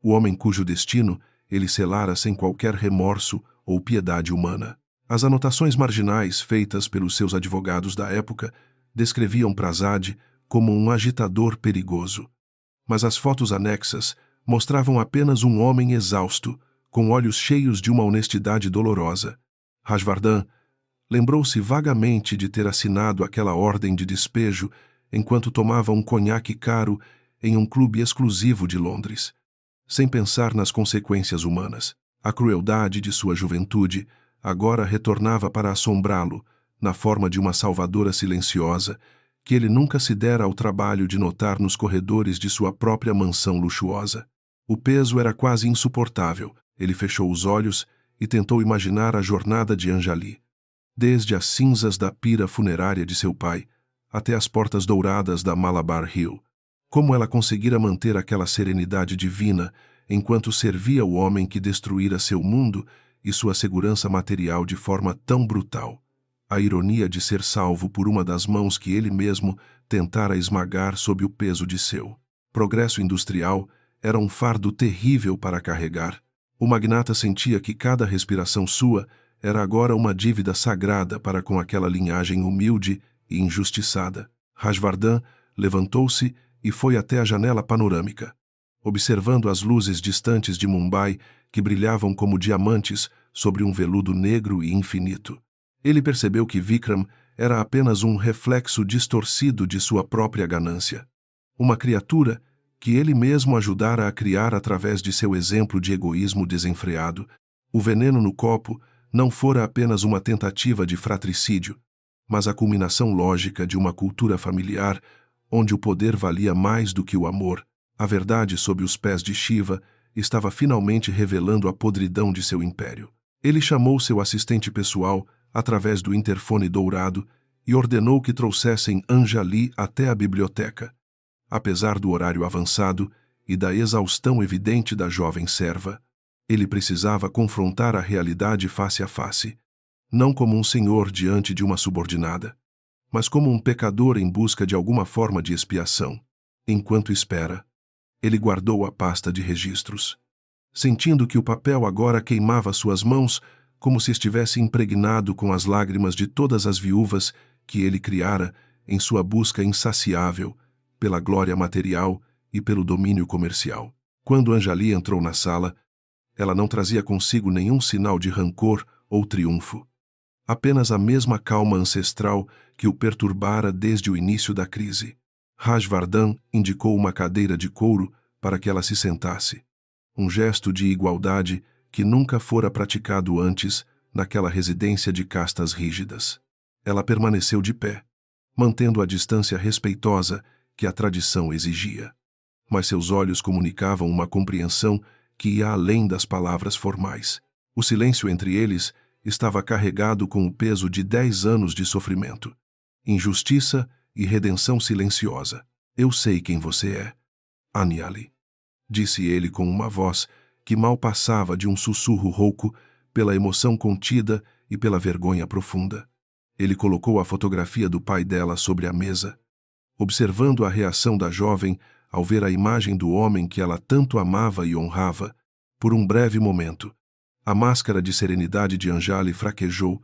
[SPEAKER 1] o homem cujo destino ele selara sem qualquer remorso ou piedade humana. As anotações marginais feitas pelos seus advogados da época descreviam Prasad como um agitador perigoso, mas as fotos anexas mostravam apenas um homem exausto, com olhos cheios de uma honestidade dolorosa. Rajvardhan lembrou-se vagamente de ter assinado aquela ordem de despejo enquanto tomava um conhaque caro em um clube exclusivo de Londres, sem pensar nas consequências humanas. A crueldade de sua juventude agora retornava para assombrá-lo, na forma de uma salvadora silenciosa, que ele nunca se dera ao trabalho de notar nos corredores de sua própria mansão luxuosa. O peso era quase insuportável. Ele fechou os olhos e tentou imaginar a jornada de Anjali, desde as cinzas da pira funerária de seu pai até as portas douradas da Malabar Hill. Como ela conseguira manter aquela serenidade divina enquanto servia o homem que destruíra seu mundo e sua segurança material de forma tão brutal. A ironia de ser salvo por uma das mãos que ele mesmo tentara esmagar sob o peso de seu progresso industrial era um fardo terrível para carregar. O magnata sentia que cada respiração sua era agora uma dívida sagrada para com aquela linhagem humilde e injustiçada. Rajvardhan levantou-se e foi até a janela panorâmica, observando as luzes distantes de Mumbai que brilhavam como diamantes sobre um veludo negro e infinito. Ele percebeu que Vikram era apenas um reflexo distorcido de sua própria ganância. Uma criatura que ele mesmo ajudara a criar através de seu exemplo de egoísmo desenfreado. O veneno no copo não fora apenas uma tentativa de fratricídio, mas a culminação lógica de uma cultura familiar onde o poder valia mais do que o amor. A verdade sob os pés de Shiva estava finalmente revelando a podridão de seu império. Ele chamou seu assistente pessoal através do interfone dourado e ordenou que trouxessem Anjali até a biblioteca. Apesar do horário avançado e da exaustão evidente da jovem serva, ele precisava confrontar a realidade face a face. não como um senhor diante de uma subordinada, mas como um pecador em busca de alguma forma de expiação. Enquanto espera, ele guardou a pasta de registros, sentindo que o papel agora queimava suas mãos como se estivesse impregnado com as lágrimas de todas as viúvas que ele criara em sua busca insaciável pela glória material e pelo domínio comercial. Quando Anjali entrou na sala, ela não trazia consigo nenhum sinal de rancor ou triunfo. Apenas a mesma calma ancestral que o perturbara desde o início da crise. Rajvardhan indicou uma cadeira de couro para que ela se sentasse. Um gesto de igualdade que nunca fora praticado antes naquela residência de castas rígidas. Ela permaneceu de pé, mantendo a distância respeitosa que a tradição exigia. Mas seus olhos comunicavam uma compreensão que ia além das palavras formais. O silêncio entre eles estava carregado com o peso de 10 anos de sofrimento, injustiça e redenção silenciosa. Eu sei quem você é, Anjali, disse ele com uma voz que mal passava de um sussurro rouco pela emoção contida e pela vergonha profunda. Ele colocou a fotografia do pai dela sobre a mesa, observando a reação da jovem ao ver a imagem do homem que ela tanto amava e honrava. Por um breve momento, a máscara de serenidade de Anjali fraquejou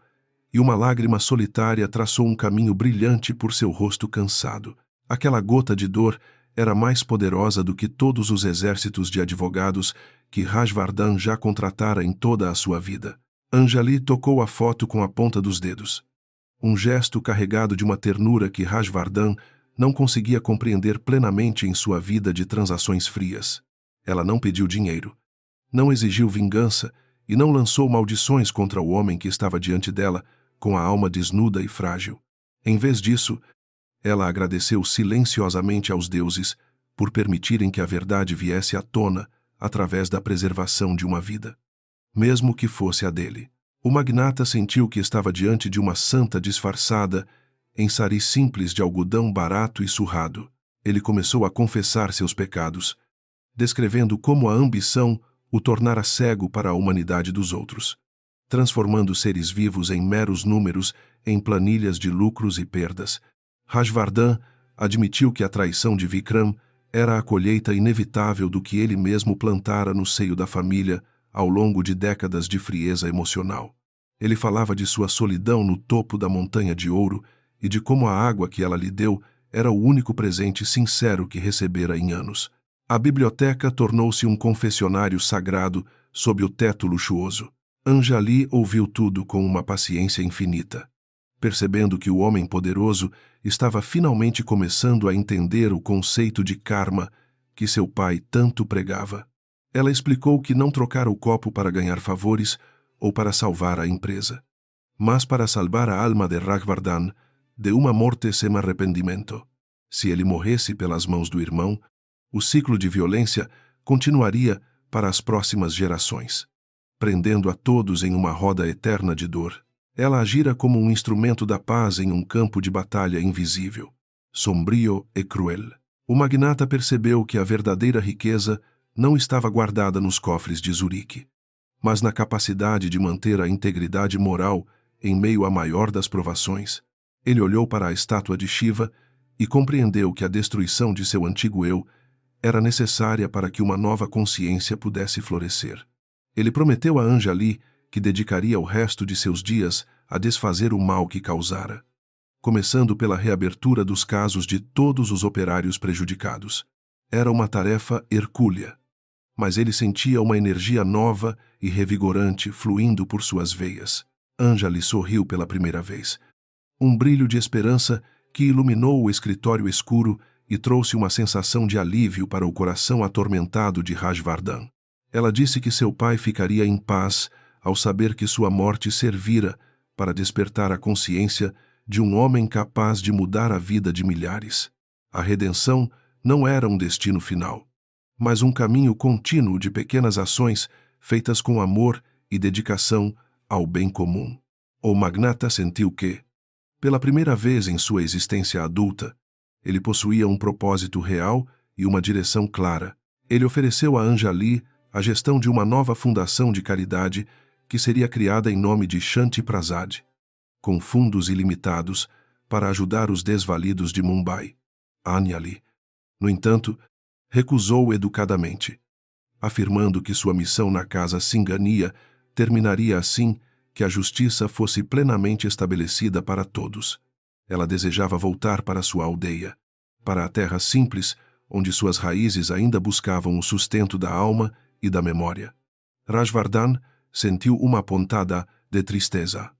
[SPEAKER 1] e uma lágrima solitária traçou um caminho brilhante por seu rosto cansado. Aquela gota de dor era mais poderosa do que todos os exércitos de advogados que Rajvardhan já contratara em toda a sua vida. Anjali tocou a foto com a ponta dos dedos. Um gesto carregado de uma ternura que Rajvardhan não conseguia compreender plenamente em sua vida de transações frias. Ela não pediu dinheiro, não exigiu vingança e não lançou maldições contra o homem que estava diante dela, com a alma desnuda e frágil. Em vez disso, ela agradeceu silenciosamente aos deuses por permitirem que a verdade viesse à tona através da preservação de uma vida, mesmo que fosse a dele. O magnata sentiu que estava diante de uma santa disfarçada em sari simples de algodão barato e surrado. Ele começou a confessar seus pecados, descrevendo como a ambição o tornara cego para a humanidade dos outros, transformando seres vivos em meros números em planilhas de lucros e perdas. Rajvardhan admitiu que a traição de Vikram era a colheita inevitável do que ele mesmo plantara no seio da família ao longo de décadas de frieza emocional. Ele falava de sua solidão no topo da montanha de ouro e de como a água que ela lhe deu era o único presente sincero que recebera em anos. A biblioteca tornou-se um confessionário sagrado sob o teto luxuoso. Anjali ouviu tudo com uma paciência infinita, percebendo que o homem poderoso estava finalmente começando a entender o conceito de karma que seu pai tanto pregava. Ela explicou que não trocara o copo para ganhar favores ou para salvar a empresa, mas para salvar a alma de Rajvardhan de uma morte sem arrependimento. Se ele morresse pelas mãos do irmão, o ciclo de violência continuaria para as próximas gerações, prendendo a todos em uma roda eterna de dor. Ela agira como um instrumento da paz em um campo de batalha invisível, sombrio e cruel. O magnata percebeu que a verdadeira riqueza não estava guardada nos cofres de Zurique, mas na capacidade de manter a integridade moral em meio à maior das provações. Ele olhou para a estátua de Shiva e compreendeu que a destruição de seu antigo eu era necessária para que uma nova consciência pudesse florescer. Ele prometeu a Anjali que dedicaria o resto de seus dias a desfazer o mal que causara, começando pela reabertura dos casos de todos os operários prejudicados. Era uma tarefa hercúlea, mas ele sentia uma energia nova e revigorante fluindo por suas veias. Anjali sorriu pela primeira vez. Um brilho de esperança que iluminou o escritório escuro e trouxe uma sensação de alívio para o coração atormentado de Rajvardhan. Ela disse que seu pai ficaria em paz ao saber que sua morte servira para despertar a consciência de um homem capaz de mudar a vida de milhares. A redenção não era um destino final, mas um caminho contínuo de pequenas ações feitas com amor e dedicação ao bem comum. O magnata sentiu que, pela primeira vez em sua existência adulta, ele possuía um propósito real e uma direção clara. Ele ofereceu a Anjali a gestão de uma nova fundação de caridade que seria criada em nome de Shanti Prasad, com fundos ilimitados para ajudar os desvalidos de Mumbai. Anjali, no entanto, recusou educadamente, afirmando que sua missão na casa Singhania terminaria assim que a justiça fosse plenamente estabelecida para todos. Ela desejava voltar para sua aldeia, para a terra simples, onde suas raízes ainda buscavam o sustento da alma e da memória. Rajvardhan sentiu uma pontada de tristeza,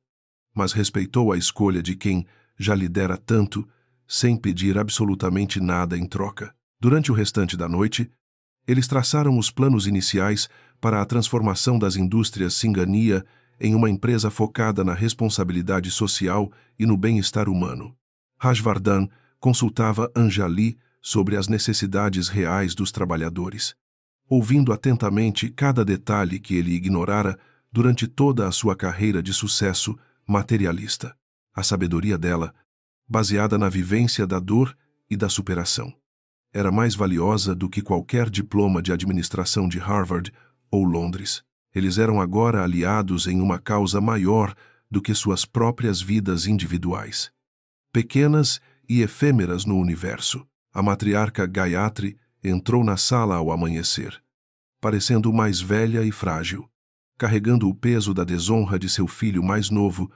[SPEAKER 1] mas respeitou a escolha de quem já lhe dera tanto, sem pedir absolutamente nada em troca. Durante o restante da noite, eles traçaram os planos iniciais para a transformação das indústrias Singhania em uma empresa focada na responsabilidade social e no bem-estar humano. Rajvardhan consultava Anjali sobre as necessidades reais dos trabalhadores, ouvindo atentamente cada detalhe que ele ignorara durante toda a sua carreira de sucesso materialista. A sabedoria dela, baseada na vivência da dor e da superação, era mais valiosa do que qualquer diploma de administração de Harvard ou Londres. Eles eram agora aliados em uma causa maior do que suas próprias vidas individuais. Pequenas e efêmeras no universo, a matriarca Gayatri entrou na sala ao amanhecer, parecendo mais velha e frágil, carregando o peso da desonra de seu filho mais novo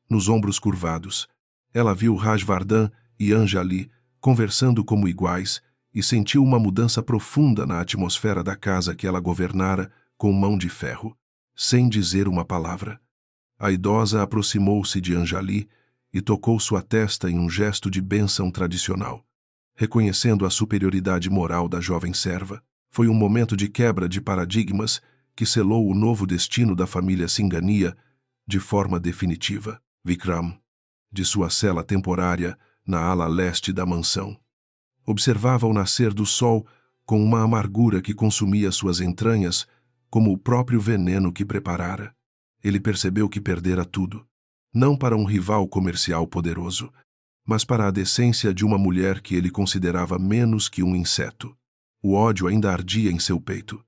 [SPEAKER 1] nos ombros curvados. Ela viu Rajvardhan e Anjali conversando como iguais e sentiu uma mudança profunda na atmosfera da casa que ela governara com mão de ferro, sem dizer uma palavra. A idosa aproximou-se de Anjali e tocou sua testa em um gesto de bênção tradicional, reconhecendo a superioridade moral da jovem serva. Foi um momento de quebra de paradigmas que selou o novo destino da família Singhania de forma definitiva. Vikram, de sua cela temporária na ala leste da mansão, observava o nascer do sol com uma amargura que consumia suas entranhas como o próprio veneno que preparara. Ele percebeu que perdera tudo, não para um rival comercial poderoso, mas para a decência de uma mulher que ele considerava menos que um inseto. O ódio ainda ardia em seu peito,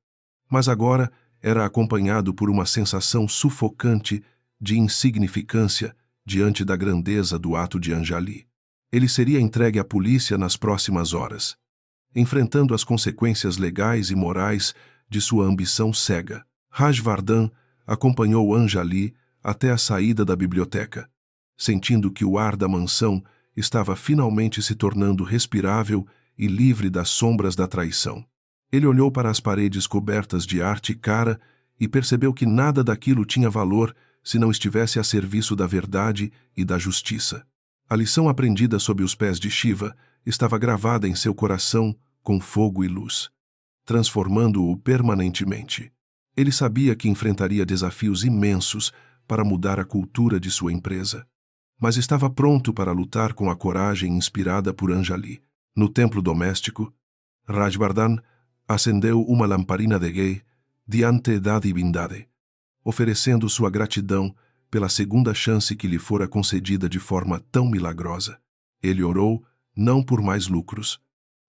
[SPEAKER 1] mas agora era acompanhado por uma sensação sufocante de insignificância diante da grandeza do ato de Anjali. Ele seria entregue à polícia nas próximas horas, enfrentando as consequências legais e morais de sua ambição cega. Rajvardhan acompanhou Anjali até a saída da biblioteca, sentindo que o ar da mansão estava finalmente se tornando respirável e livre das sombras da traição. Ele olhou para as paredes cobertas de arte cara e percebeu que nada daquilo tinha valor se não estivesse a serviço da verdade e da justiça. A lição aprendida sob os pés de Shiva estava gravada em seu coração com fogo e luz, transformando-o permanentemente. Ele sabia que enfrentaria desafios imensos para mudar a cultura de sua empresa, mas estava pronto para lutar com a coragem inspirada por Anjali. No templo doméstico, Rajvardhan acendeu uma lamparina de ghee diante da divindade, oferecendo sua gratidão pela segunda chance que lhe fora concedida de forma tão milagrosa. Ele orou não por mais lucros,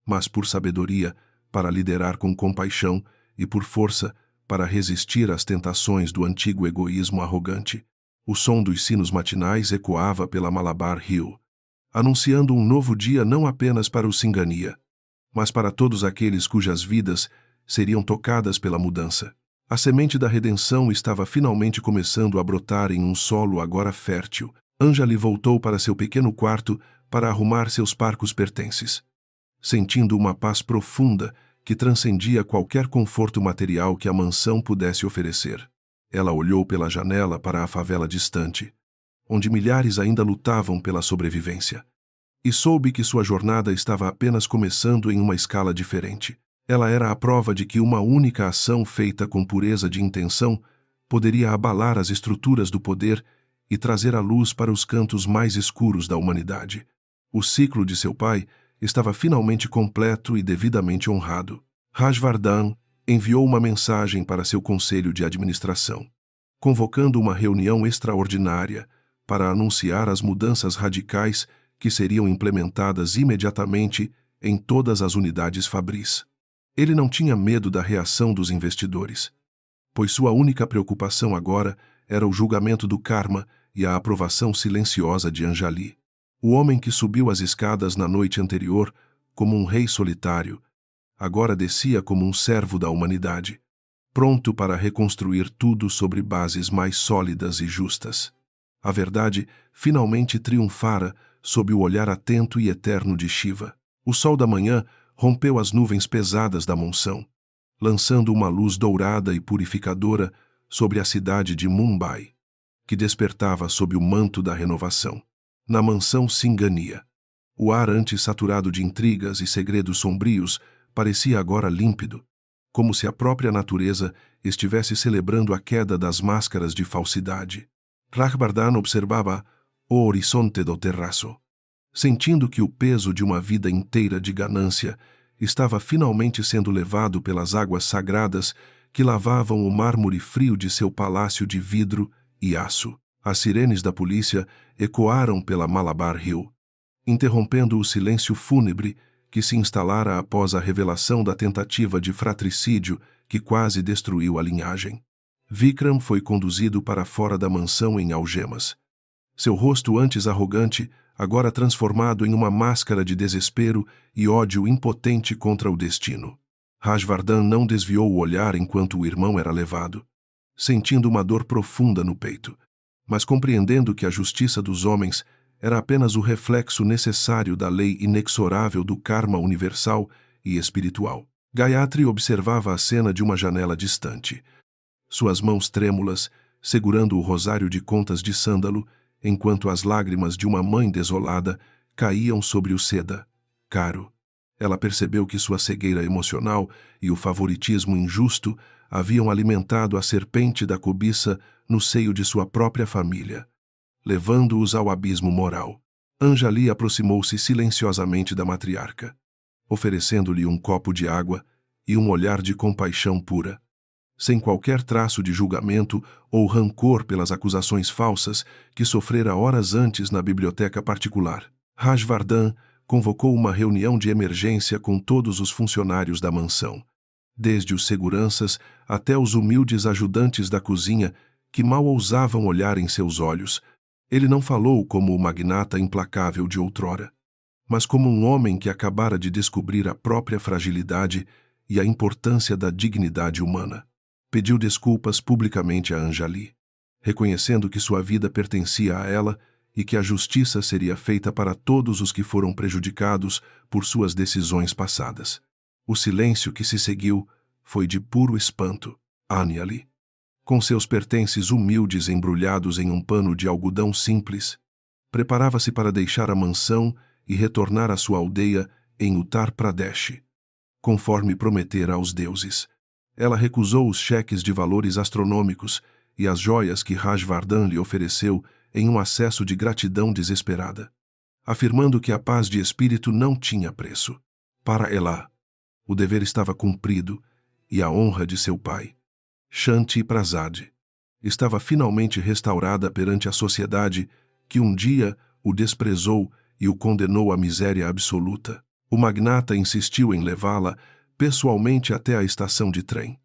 [SPEAKER 1] mas por sabedoria para liderar com compaixão e por força para resistir às tentações do antigo egoísmo arrogante. O som dos sinos matinais ecoava pela Malabar Hill, anunciando um novo dia não apenas para o Singhania, mas para todos aqueles cujas vidas seriam tocadas pela mudança. A semente da redenção estava finalmente começando a brotar em um solo agora fértil. Anjali voltou para seu pequeno quarto para arrumar seus parcos pertences, sentindo uma paz profunda que transcendia qualquer conforto material que a mansão pudesse oferecer. Ela olhou pela janela para a favela distante, onde milhares ainda lutavam pela sobrevivência, e soube que sua jornada estava apenas começando em uma escala diferente. Ela era a prova de que uma única ação feita com pureza de intenção poderia abalar as estruturas do poder e trazer a luz para os cantos mais escuros da humanidade. O ciclo de seu pai estava finalmente completo e devidamente honrado. Rajvardhan enviou uma mensagem para seu conselho de administração, convocando uma reunião extraordinária para anunciar as mudanças radicais que seriam implementadas imediatamente em todas as unidades fabris. Ele não tinha medo da reação dos investidores, pois sua única preocupação agora era o julgamento do karma e a aprovação silenciosa de Anjali. O homem que subiu as escadas na noite anterior, como um rei solitário, agora descia como um servo da humanidade, pronto para reconstruir tudo sobre bases mais sólidas e justas. A verdade finalmente triunfara sob o olhar atento e eterno de Shiva. O sol da manhã rompeu as nuvens pesadas da monção, lançando uma luz dourada e purificadora sobre a cidade de Mumbai, que despertava sob o manto da renovação. Na mansão Singhania, o ar antes saturado de intrigas e segredos sombrios parecia agora límpido, como se a própria natureza estivesse celebrando a queda das máscaras de falsidade. Rajvardhan observava o horizonte do terraço, sentindo que o peso de uma vida inteira de ganância estava finalmente sendo levado pelas águas sagradas que lavavam o mármore frio de seu palácio de vidro e aço. As sirenes da polícia ecoaram pela Malabar Hill, interrompendo o silêncio fúnebre que se instalara após a revelação da tentativa de fratricídio que quase destruiu a linhagem. Vikram foi conduzido para fora da mansão em algemas. Seu rosto antes arrogante, agora transformado em uma máscara de desespero e ódio impotente contra o destino. Rajvardhan não desviou o olhar enquanto o irmão era levado, sentindo uma dor profunda no peito, mas compreendendo que a justiça dos homens era apenas o reflexo necessário da lei inexorável do karma universal e espiritual. Gayatri observava a cena de uma janela distante, suas mãos trêmulas, segurando o rosário de contas de sândalo, enquanto as lágrimas de uma mãe desolada caíam sobre o seda caro. Ela percebeu que sua cegueira emocional e o favoritismo injusto haviam alimentado a serpente da cobiça no seio de sua própria família, levando-os ao abismo moral. Anjali aproximou-se silenciosamente da matriarca, oferecendo-lhe um copo de água e um olhar de compaixão pura, sem qualquer traço de julgamento ou rancor pelas acusações falsas que sofrera horas antes na biblioteca particular. Rajvardhan convocou uma reunião de emergência com todos os funcionários da mansão, desde os seguranças até os humildes ajudantes da cozinha que mal ousavam olhar em seus olhos. Ele não falou como o magnata implacável de outrora, mas como um homem que acabara de descobrir a própria fragilidade e a importância da dignidade humana. Pediu desculpas publicamente a Anjali, reconhecendo que sua vida pertencia a ela e que a justiça seria feita para todos os que foram prejudicados por suas decisões passadas. O silêncio que se seguiu foi de puro espanto. Anjali, com seus pertences humildes embrulhados em um pano de algodão simples, preparava-se para deixar a mansão e retornar à sua aldeia em Uttar Pradesh, conforme prometera aos deuses. Ela recusou os cheques de valores astronômicos e as joias que Rajvardhan lhe ofereceu em um acesso de gratidão desesperada, afirmando que a paz de espírito não tinha preço. Para ela, o dever estava cumprido e a honra de seu pai, Shanti Prasad, estava finalmente restaurada perante a sociedade que um dia o desprezou e o condenou à miséria absoluta. O magnata insistiu em levá-la pessoalmente até a estação de trem,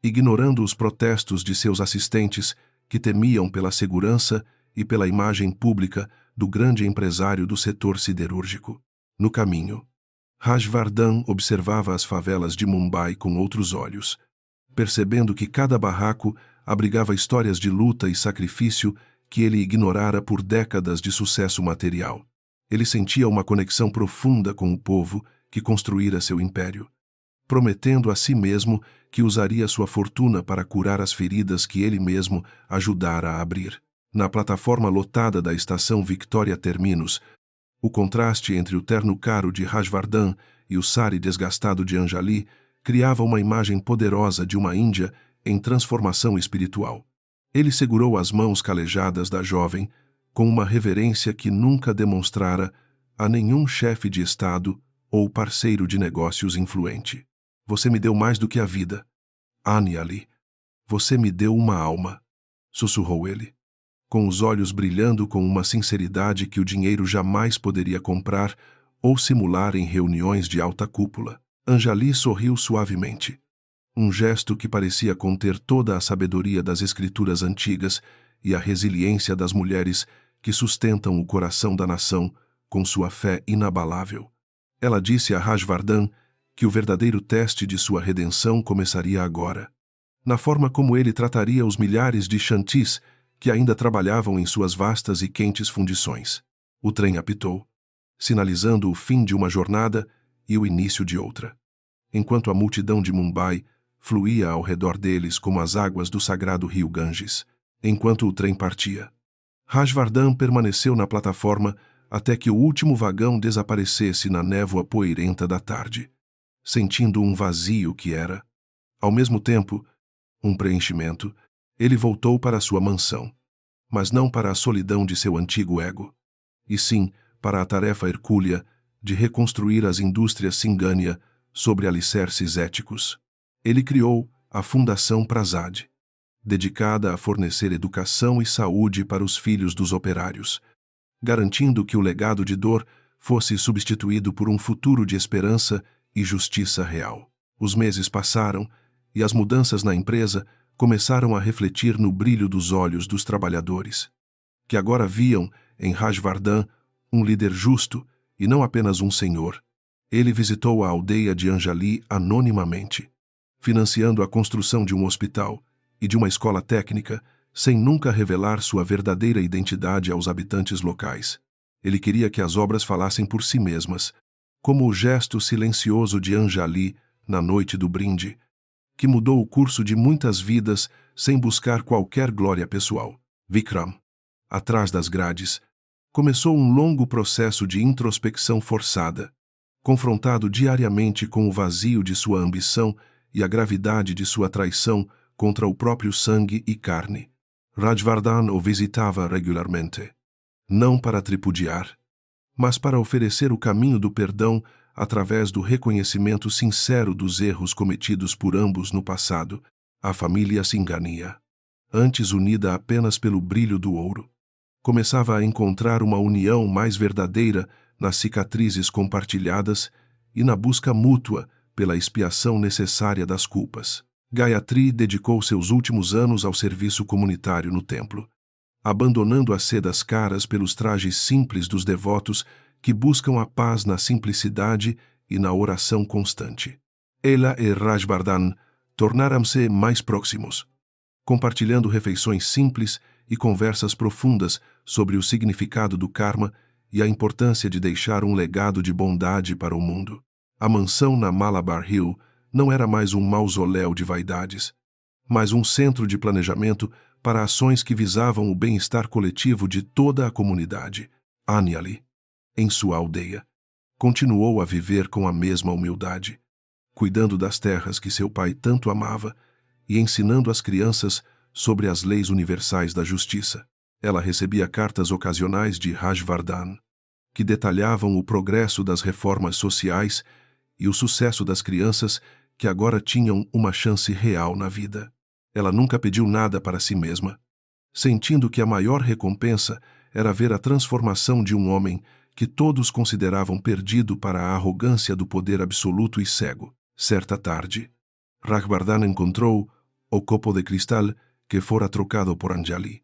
[SPEAKER 1] ignorando os protestos de seus assistentes que temiam pela segurança e pela imagem pública do grande empresário do setor siderúrgico. No caminho, Rajvardhan observava as favelas de Mumbai com outros olhos, percebendo que cada barraco abrigava histórias de luta e sacrifício que ele ignorara por décadas de sucesso material. Ele sentia uma conexão profunda com o povo que construíra seu império, prometendo a si mesmo que usaria sua fortuna para curar as feridas que ele mesmo ajudara a abrir. Na plataforma lotada da estação Victoria Terminus, o contraste entre o terno caro de Rajvardhan e o sari desgastado de Anjali criava uma imagem poderosa de uma Índia em transformação espiritual. Ele segurou as mãos calejadas da jovem com uma reverência que nunca demonstrara a nenhum chefe de Estado ou parceiro de negócios influente. Você me deu mais do que a vida, Anjali. Você me deu uma alma, sussurrou ele, com os olhos brilhando com uma sinceridade que o dinheiro jamais poderia comprar ou simular em reuniões de alta cúpula. Anjali sorriu suavemente. um gesto que parecia conter toda a sabedoria das escrituras antigas e a resiliência das mulheres que sustentam o coração da nação com sua fé inabalável. Ela disse a Rajvardhan que o verdadeiro teste de sua redenção começaria agora, na forma como ele trataria os milhares de Shantis que ainda trabalhavam em suas vastas e quentes fundições. O trem apitou, sinalizando o fim de uma jornada e o início de outra, enquanto a multidão de Mumbai fluía ao redor deles como as águas do sagrado rio Ganges. Enquanto o trem partia, Rajvardhan permaneceu na plataforma até que o último vagão desaparecesse na névoa poeirenta da tarde, sentindo um vazio que era, ao mesmo tempo, um preenchimento. Ele voltou para sua mansão, mas não para a solidão de seu antigo ego, e sim para a tarefa hercúlea de reconstruir as indústrias Singania sobre alicerces éticos. Ele criou a Fundação Prasad, dedicada a fornecer educação e saúde para os filhos dos operários, garantindo que o legado de dor fosse substituído por um futuro de esperança e justiça real. Os meses passaram e as mudanças na empresa começaram a refletir no brilho dos olhos dos trabalhadores, que agora viam em Rajvardhan um líder justo e não apenas um senhor. Ele visitou a aldeia de Anjali anonimamente, financiando a construção de um hospital e de uma escola técnica, sem nunca revelar sua verdadeira identidade aos habitantes locais. Ele queria que as obras falassem por si mesmas, como o gesto silencioso de Anjali na noite do brinde, que mudou o curso de muitas vidas sem buscar qualquer glória pessoal. Vikram, atrás das grades, começou um longo processo de introspecção forçada, confrontado diariamente com o vazio de sua ambição e a gravidade de sua traição contra o próprio sangue e carne. Rajvardhan o visitava regularmente, não para tripudiar, mas para oferecer o caminho do perdão através do reconhecimento sincero dos erros cometidos por ambos no passado, a família Singania, antes unida apenas pelo brilho do ouro, começava a encontrar uma união mais verdadeira nas cicatrizes compartilhadas e na busca mútua pela expiação necessária das culpas. Gayatri dedicou seus últimos anos ao serviço comunitário no templo, abandonando as sedas caras pelos trajes simples dos devotos que buscam a paz na simplicidade e na oração constante. Ela e Rajvardhan tornaram-se mais próximos, compartilhando refeições simples e conversas profundas sobre o significado do karma e a importância de deixar um legado de bondade para o mundo. A mansão na Malabar Hill não era mais um mausoléu de vaidades, mas um centro de planejamento para ações que visavam o bem-estar coletivo de toda a comunidade. Anjali, em sua aldeia, continuou a viver com a mesma humildade, cuidando das terras que seu pai tanto amava e ensinando as crianças sobre as leis universais da justiça. Ela recebia cartas ocasionais de Rajvardhan, que detalhavam o progresso das reformas sociais e o sucesso das crianças que agora tinham uma chance real na vida. Ela nunca pediu nada para si mesma, sentindo que a maior recompensa era ver a transformação de um homem que todos consideravam perdido para a arrogância do poder absoluto e cego. Certa tarde, Rajvardhan encontrou o copo de cristal que fora trocado por Anjali,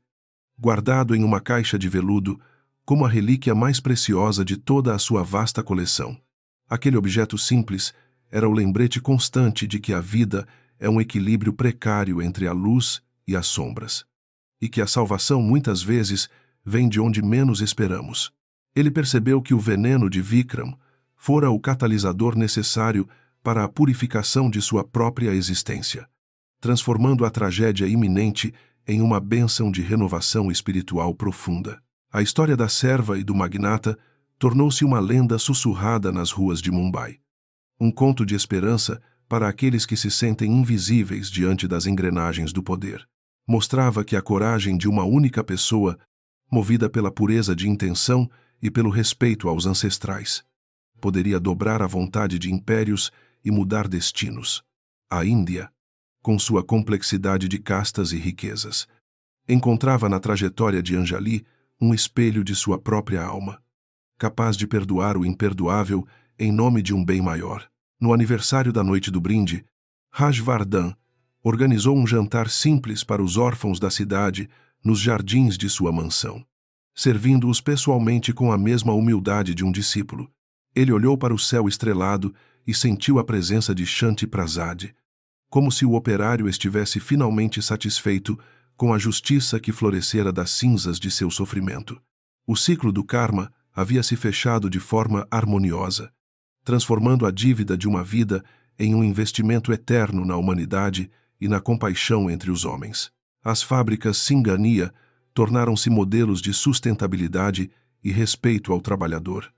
[SPEAKER 1] guardado em uma caixa de veludo como a relíquia mais preciosa de toda a sua vasta coleção. Aquele objeto simples era o lembrete constante de que a vida é um equilíbrio precário entre a luz e as sombras, e que a salvação muitas vezes vem de onde menos esperamos. Ele percebeu que o veneno de Vikram fora o catalisador necessário para a purificação de sua própria existência, transformando a tragédia iminente em uma bênção de renovação espiritual profunda. A história da serva e do magnata tornou-se uma lenda sussurrada nas ruas de Mumbai. Um conto de esperança para aqueles que se sentem invisíveis diante das engrenagens do poder. Mostrava que a coragem de uma única pessoa, movida pela pureza de intenção e pelo respeito aos ancestrais, poderia dobrar a vontade de impérios e mudar destinos. A Índia, com sua complexidade de castas e riquezas, encontrava na trajetória de Anjali um espelho de sua própria alma, capaz de perdoar o imperdoável em nome de um bem maior. No aniversário da noite do brinde, Rajvardhan organizou um jantar simples para os órfãos da cidade nos jardins de sua mansão, servindo-os pessoalmente com a mesma humildade de um discípulo. Ele olhou para o céu estrelado e sentiu a presença de Shanti Prasad, como se o operário estivesse finalmente satisfeito com a justiça que florescera das cinzas de seu sofrimento. O ciclo do karma havia se fechado de forma harmoniosa, transformando a dívida de uma vida em um investimento eterno na humanidade e na compaixão entre os homens. As fábricas Singhania tornaram-se modelos de sustentabilidade e respeito ao trabalhador,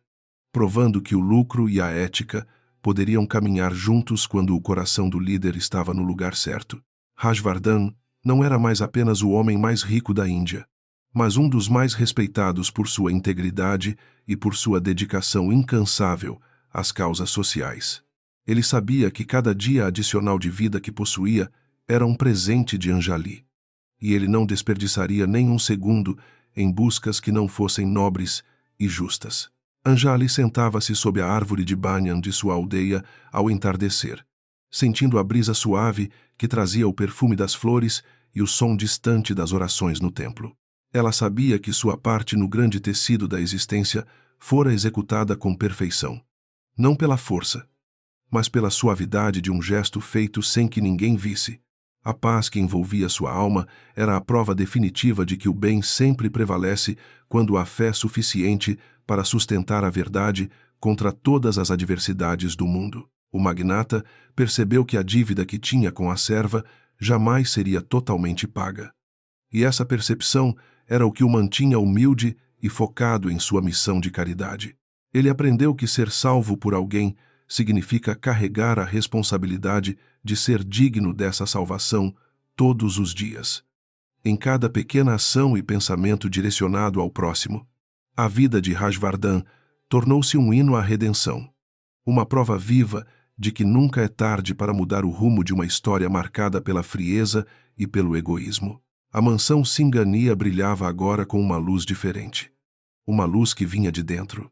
[SPEAKER 1] provando que o lucro e a ética poderiam caminhar juntos quando o coração do líder estava no lugar certo. Rajvardhan não era mais apenas o homem mais rico da Índia, mas um dos mais respeitados por sua integridade e por sua dedicação incansável às causas sociais. Ele sabia que cada dia adicional de vida que possuía era um presente de Anjali, e ele não desperdiçaria nem um segundo em buscas que não fossem nobres e justas. Anjali sentava-se sob a árvore de banyan de sua aldeia ao entardecer, sentindo a brisa suave que trazia o perfume das flores e o som distante das orações no templo. Ela sabia que sua parte no grande tecido da existência fora executada com perfeição, não pela força, mas pela suavidade de um gesto feito sem que ninguém visse. A paz que envolvia sua alma era a prova definitiva de que o bem sempre prevalece quando há fé suficiente para sustentar a verdade contra todas as adversidades do mundo. O magnata percebeu que a dívida que tinha com a serva jamais seria totalmente paga. E essa percepção era o que o mantinha humilde e focado em sua missão de caridade. Ele aprendeu que ser salvo por alguém significa carregar a responsabilidade de ser digno dessa salvação todos os dias. Em cada pequena ação e pensamento direcionado ao próximo, a vida de Rajvardhan tornou-se um hino à redenção, uma prova viva de que nunca é tarde para mudar o rumo de uma história marcada pela frieza e pelo egoísmo. A mansão Singhania brilhava agora com uma luz diferente, uma luz que vinha de dentro,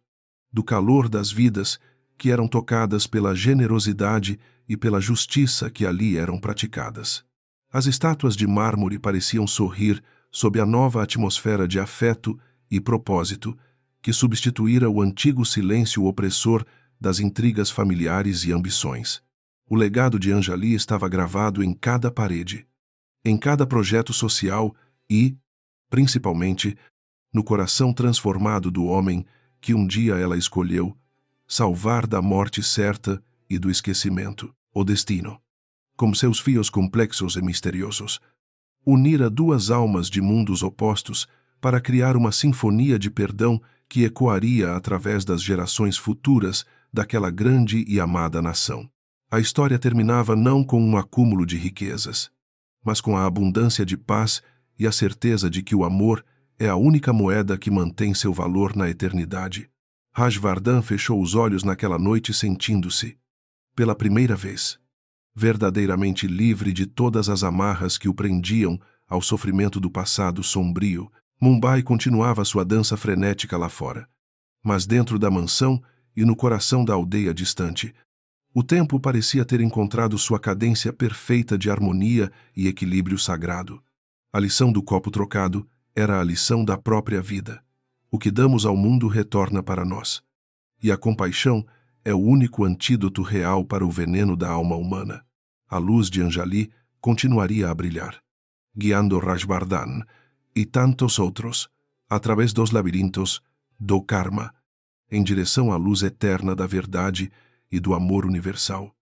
[SPEAKER 1] do calor das vidas que eram tocadas pela generosidade e pela justiça que ali eram praticadas. As estátuas de mármore pareciam sorrir sob a nova atmosfera de afeto e propósito que substituíra o antigo silêncio opressor das intrigas familiares e ambições. O legado de Anjali estava gravado em cada parede, em cada projeto social e, principalmente, no coração transformado do homem que um dia ela escolheu salvar da morte certa e do esquecimento. O destino, com seus fios complexos e misteriosos, unira duas almas de mundos opostos para criar uma sinfonia de perdão que ecoaria através das gerações futuras daquela grande e amada nação. A história terminava não com um acúmulo de riquezas, mas com a abundância de paz e a certeza de que o amor é a única moeda que mantém seu valor na eternidade. Rajvardhan fechou os olhos naquela noite sentindo-se, pela primeira vez, verdadeiramente livre de todas as amarras que o prendiam ao sofrimento do passado sombrio. Mumbai continuava sua dança frenética lá fora, mas dentro da mansão e no coração da aldeia distante, o tempo parecia ter encontrado sua cadência perfeita de harmonia e equilíbrio sagrado. A lição do copo trocado era a lição da própria vida. O que damos ao mundo retorna para nós. E a compaixão é o único antídoto real para o veneno da alma humana. A luz de Anjali continuaria a brilhar, guiando Rajvardhan e tantos outros, através dos labirintos do karma, em direção à luz eterna da verdade e do amor universal.